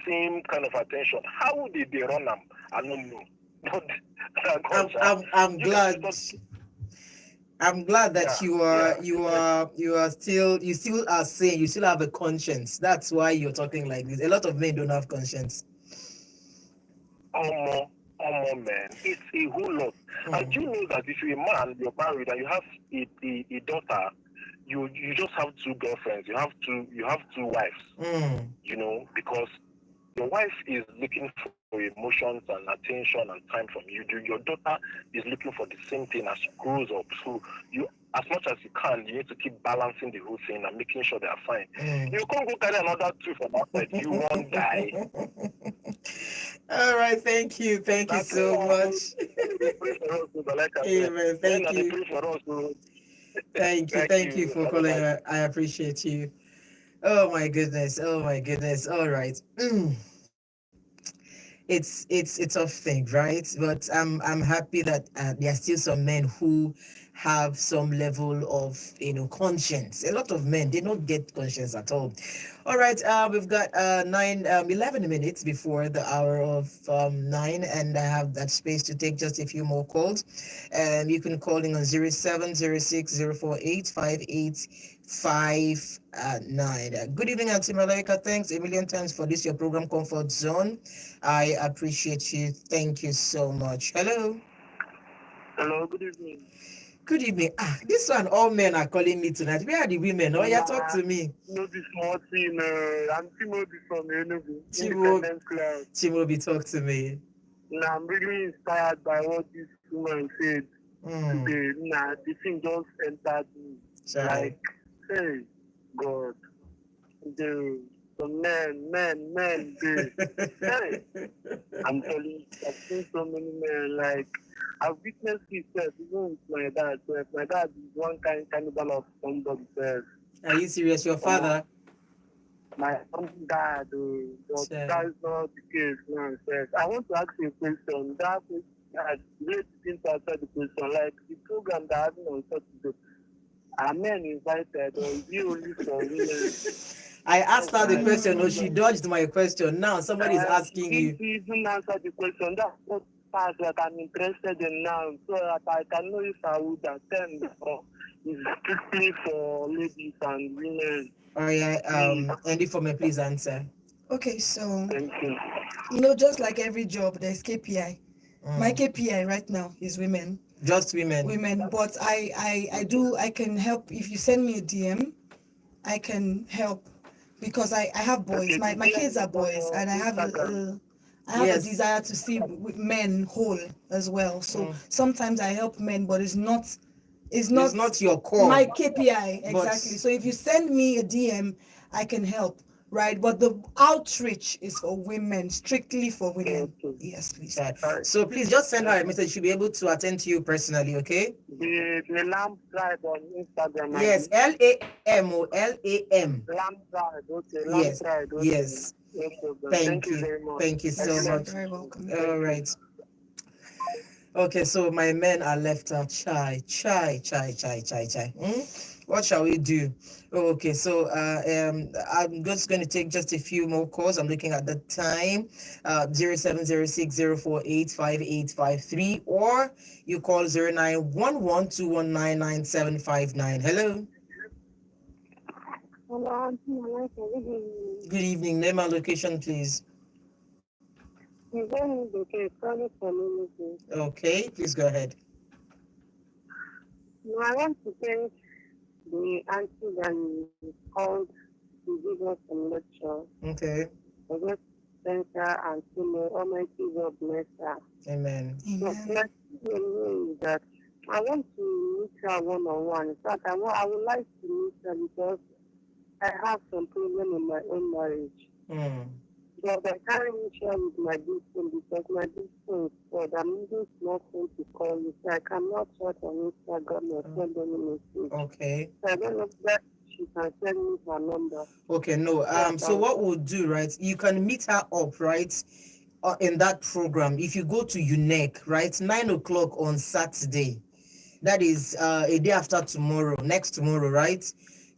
[SPEAKER 6] Same kind of attention. How did they run them? I don't know. But
[SPEAKER 2] I'm glad. I'm glad that you still are saying you still have a conscience. That's why you're talking like this. A lot of men don't have conscience.
[SPEAKER 6] Oh man, it's a whole lot. And you know that if you're a man, you're married, and you have a daughter, you just have two girlfriends. You have two wives. Because your wife is looking for emotions and attention and time from you. Your daughter is looking for the same thing as she grows up. So you, as much as you can, you need to keep balancing the whole thing and making sure they are fine. You can't go carry another two from outside. You won't die.
[SPEAKER 2] All right, thank you so much. Amen. Thank you for calling. I appreciate you. Oh my goodness. All right. It's a tough thing, right? But I'm happy that there are still some men who have some level of conscience. A lot of men, they don't get conscience at all. All right, we've got 11 minutes before the hour of 9, and I have that space to take just a few more calls. You can call in on 0706048559. Good evening, Auntie Malaika. Thanks a million times for this, your program Comfort Zone. I appreciate you. Thank you so much. Hello.
[SPEAKER 6] Hello, good evening.
[SPEAKER 2] Good evening. This one, all men are calling me tonight. Where are the women? Oh, yeah, talk to me.
[SPEAKER 6] No, this small thing. I'm Timothy from Enugu.
[SPEAKER 2] Timobi, talk to me.
[SPEAKER 6] Now, I'm really inspired by what this woman said today. Nah, the thing just entered me. Like, hey, God, the men, dude. Hey, I'm telling you, I've seen so many men, like, I've witnessed it even with my dad. So if my dad is one cannibal of somebody else.
[SPEAKER 2] Are you serious? Your father?
[SPEAKER 6] My own dad, but that is not the case now. I want to ask you a question. That really didn't answer the question. Like the program that happened on Saturday, are men invited or is it only for women?
[SPEAKER 2] I asked her the question, no, she dodged my question. Now somebody is asking you.
[SPEAKER 6] She didn't answer the question. That's what part that I'm interested in now, so that I can know if I would attend or it's strictly for ladies and women.
[SPEAKER 2] Oh yeah, Andy for me, please answer.
[SPEAKER 5] Okay, so
[SPEAKER 6] Thank you.
[SPEAKER 5] Just like every job, there's KPI. My KPI right now is women.
[SPEAKER 2] Just women.
[SPEAKER 5] Women, but I can help. If you send me a DM, I can help because I have boys. My kids are boys, and I have a desire to see men whole as well. So sometimes I help men, but it's not
[SPEAKER 2] your core.
[SPEAKER 5] My KPI, exactly. So if you send me a DM, I can help, right? But the outreach is for women, strictly for women. Yes, please.
[SPEAKER 2] So please just send her a message. She'll be able to attend to you personally, okay?
[SPEAKER 6] The Lamb Tribe on Instagram.
[SPEAKER 2] Yes, LAM.
[SPEAKER 6] Lamb Tribe, okay.
[SPEAKER 2] Yes,
[SPEAKER 6] Tribe, okay.
[SPEAKER 2] yes. Thank you very much. Thank you so much.
[SPEAKER 5] Very welcome.
[SPEAKER 2] All right. Okay, so my men are left out. Chai. What shall we do? Okay, so I'm just going to take just a few more calls. I'm looking at the time, 0706048585 or you call 091121997959. Hello.
[SPEAKER 7] Hello,
[SPEAKER 2] Good evening. Name and location, please. Okay, please go ahead.
[SPEAKER 7] I want to thank the auntie that called to give us some lecture.
[SPEAKER 2] Okay.
[SPEAKER 7] I just thank her and to may Almighty God bless her.
[SPEAKER 2] Amen.
[SPEAKER 7] So my is that I want to meet her one-on-one. In fact, I would like to meet her because I have some problem in my own marriage. but I can't really share with my big phone because my big phone is spoiled. I'm using small phone to call you, so I cannot chat on Instagram or send any message.
[SPEAKER 2] Okay.
[SPEAKER 7] So I don't know if that she can send me her number.
[SPEAKER 2] Okay, no. So what we'll do, right? You can meet her up, right? In that program. If you go to UNEC, right? 9 o'clock on Saturday. That is a day after tomorrow, next tomorrow, right?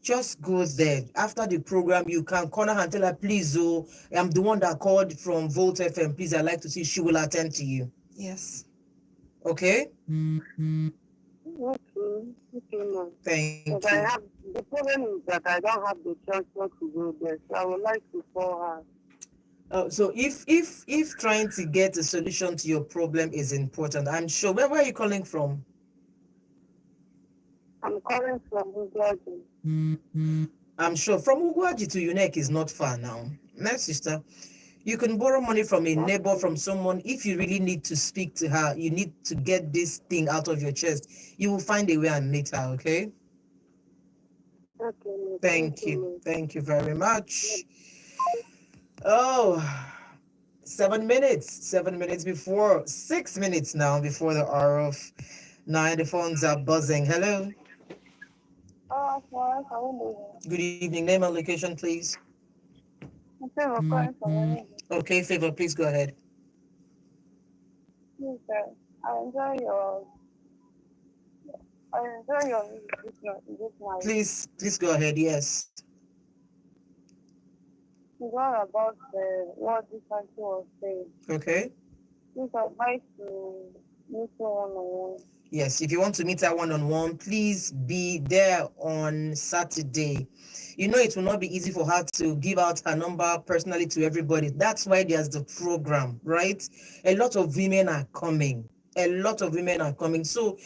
[SPEAKER 2] Just go there. After the program, you can corner her and tell her, please, oh, I'm the one that called from Volt FM. Please, I'd like to see. She will attend to you.
[SPEAKER 5] Yes.
[SPEAKER 2] Okay?
[SPEAKER 7] Okay, no.
[SPEAKER 2] Thank
[SPEAKER 7] But
[SPEAKER 2] you.
[SPEAKER 7] the problem is that I don't have the transport to go there, so I would like to call her.
[SPEAKER 2] So if trying to get a solution to your problem is important, I'm sure. Where are you calling from?
[SPEAKER 7] I'm calling from Uganda.
[SPEAKER 2] I'm sure from Ugwaji to UNEC is not far now. My sister, you can borrow money from a neighbor, from someone. If you really need to speak to her, you need to get this thing out of your chest. You will find a way and meet her, okay?
[SPEAKER 7] Okay, no,
[SPEAKER 2] Thank you. Thank you very much. Oh, 7 minutes. 7 minutes before, 6 minutes now before the hour of 9. The phones are buzzing. Hello. Good evening. Name and location, please. Okay, Favor, please go ahead.
[SPEAKER 7] Yes, sir. I enjoy your music this night.
[SPEAKER 2] Please go ahead. Yes.
[SPEAKER 7] It's all about what this country was saying.
[SPEAKER 2] Okay.
[SPEAKER 7] Please advise to meet her one-on-one.
[SPEAKER 2] Yes, if you want to meet her one-on-one, please be there on Saturday. You know, it will not be easy for her to give out her number personally to everybody. That's why there's the program, right? A lot of women are coming. A lot of women are coming. So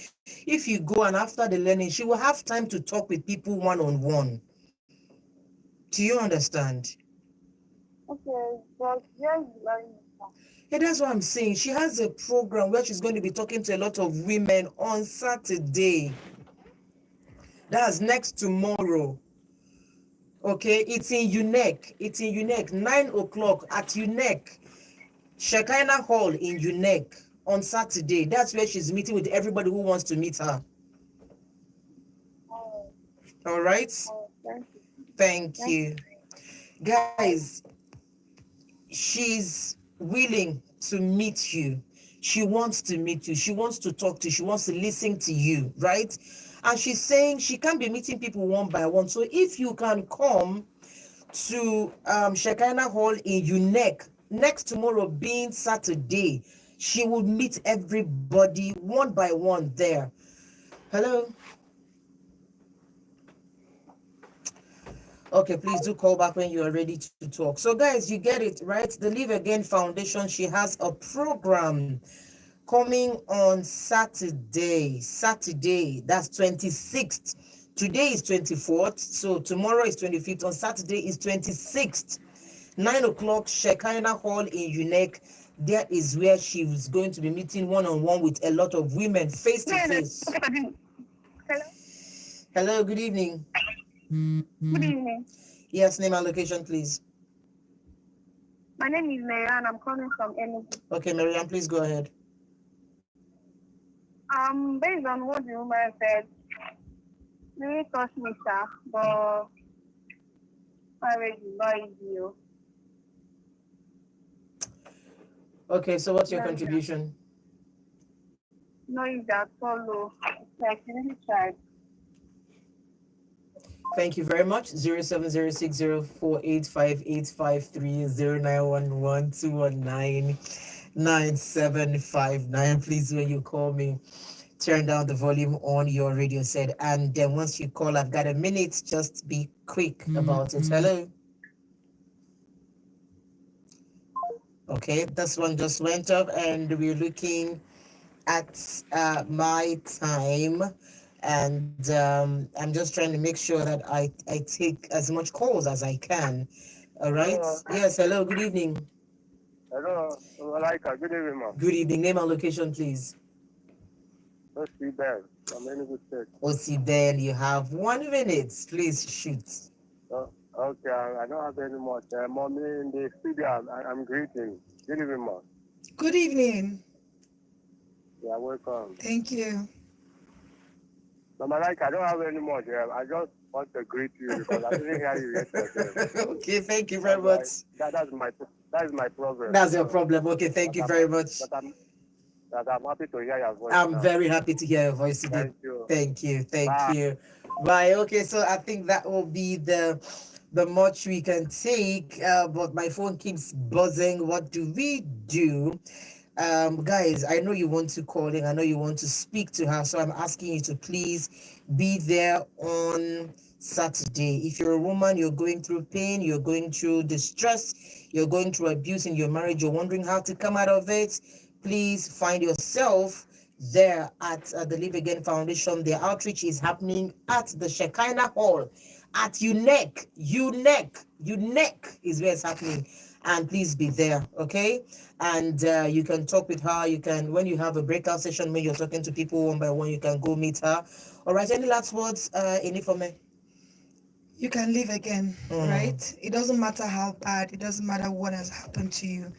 [SPEAKER 2] if you go and after the learning, she will have time to talk with people one-on-one. Do you understand?
[SPEAKER 7] Okay, but yes,
[SPEAKER 2] Yeah, that's what I'm saying. She has a program where she's going to be talking to a lot of women on Saturday. That's next tomorrow. Okay, it's in UNEC. It's in UNEC, 9 o'clock at UNEC, Shekinah Hall in UNEC on Saturday. That's where she's meeting with everybody who wants to meet her. All right? Thank you. Guys, she's willing to meet you. She wants to meet you. She wants to talk to you. She wants to listen to you, right? And she's saying she can't be meeting people one by one. So if you can come to Shekinah Hall in UNEC next tomorrow being Saturday, she will meet everybody one by one there. Hello? Okay, please do call back when you are ready to talk. So guys, you get it, right? The Live Again Foundation, she has a program coming on Saturday, that's 26th. Today is 24th, so tomorrow is 25th. On Saturday is 26th. 9 o'clock, Shekinah Hall in UNEC. There is where she is going to be meeting one-on-one with a lot of women, face to face. Hello, good evening.
[SPEAKER 7] Good evening.
[SPEAKER 2] Yes, name and location, please.
[SPEAKER 7] My name is Marian. I'm calling from Enugu.
[SPEAKER 2] Okay, Marianne, please go ahead.
[SPEAKER 7] Based on what the woman said, really touched me, sir, but marriage is not easy.
[SPEAKER 2] Okay, so what's your contribution?
[SPEAKER 7] Knowing that follow, like really tried.
[SPEAKER 2] Thank you very much. 070604853091121999759. Please, when you call me, turn down the volume on your radio set. And then once you call, I've got a minute. Just be quick about it. Hello. Okay, this one just went up, and we're looking at my time. And I'm just trying to make sure that I take as much calls as I can. All right. Yes. Hello. Good evening.
[SPEAKER 6] Hello, Malaika. Good evening, ma'am.
[SPEAKER 2] Good evening. Name and location, please.
[SPEAKER 6] I'm any good check.
[SPEAKER 2] Osi Ben, you have 1 minute. Please shoot.
[SPEAKER 8] Okay, I don't have any much. Mommy in the studio, I'm greeting. Good evening, Mom.
[SPEAKER 5] Good evening.
[SPEAKER 8] Yeah, welcome.
[SPEAKER 5] Thank you.
[SPEAKER 8] Mama, like, I don't have any much. I just want to greet you because I didn't hear you yesterday.
[SPEAKER 2] Okay, thank you very
[SPEAKER 8] That's
[SPEAKER 2] much.
[SPEAKER 8] why that is my problem.
[SPEAKER 2] That's your problem. Okay, thank you very much.
[SPEAKER 8] But I'm happy to hear your voice
[SPEAKER 2] I'm
[SPEAKER 8] now.
[SPEAKER 2] very happy to hear your voice today.
[SPEAKER 8] Thank you.
[SPEAKER 2] Thank you. Thank
[SPEAKER 8] Bye.
[SPEAKER 2] you. Bye. Okay, so I think that will be the much we can take. But my phone keeps buzzing. What do we do? Guys, I know you want to call in. I know you want to speak to her. So I'm asking you to please be there on Saturday. If you're a woman, you're going through pain, you're going through distress, you're going through abuse in your marriage, you're wondering how to come out of it, please find yourself there at the Live Again Foundation. The outreach is happening at the Shekinah Hall at UNEC is where it's happening, and please be there, okay? And you can talk with her. You can, when you have a breakout session, when you're talking to people one by one, you can go meet her. All right, any last words, Inifome?
[SPEAKER 5] You can live again,
[SPEAKER 2] Mm.
[SPEAKER 5] right? It doesn't matter how bad, it doesn't matter what has happened to you.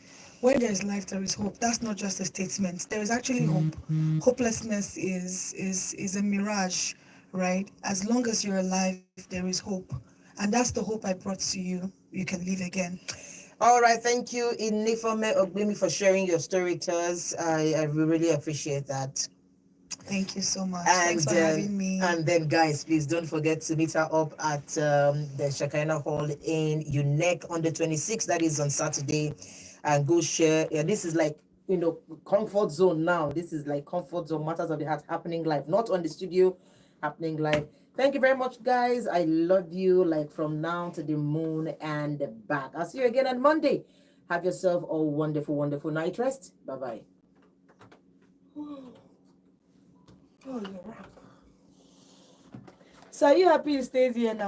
[SPEAKER 5] When there is life, there is hope. That's not just a statement. There is actually hope. Hopelessness is a mirage, right? As long as you're alive, there is hope. And that's the hope I brought to you. You can live again.
[SPEAKER 2] All right, thank you, Inifome Ogbemi, for sharing your story to us. I really appreciate that.
[SPEAKER 5] Thank you so much.
[SPEAKER 2] And
[SPEAKER 5] Thanks for having me.
[SPEAKER 2] And then, guys, please don't forget to meet her up at the Shekinah Hall in UNEC on the 26th. That is on Saturday. And go share. Yeah, this is like, comfort zone now. This is like comfort zone, matters of the heart happening live, not on the studio, happening live. Thank you very much, guys. I love you, like from now to the moon and back. I'll see you again on Monday. Have yourself a wonderful, wonderful night rest. Bye-bye.
[SPEAKER 1] So are you happy you stayed here now?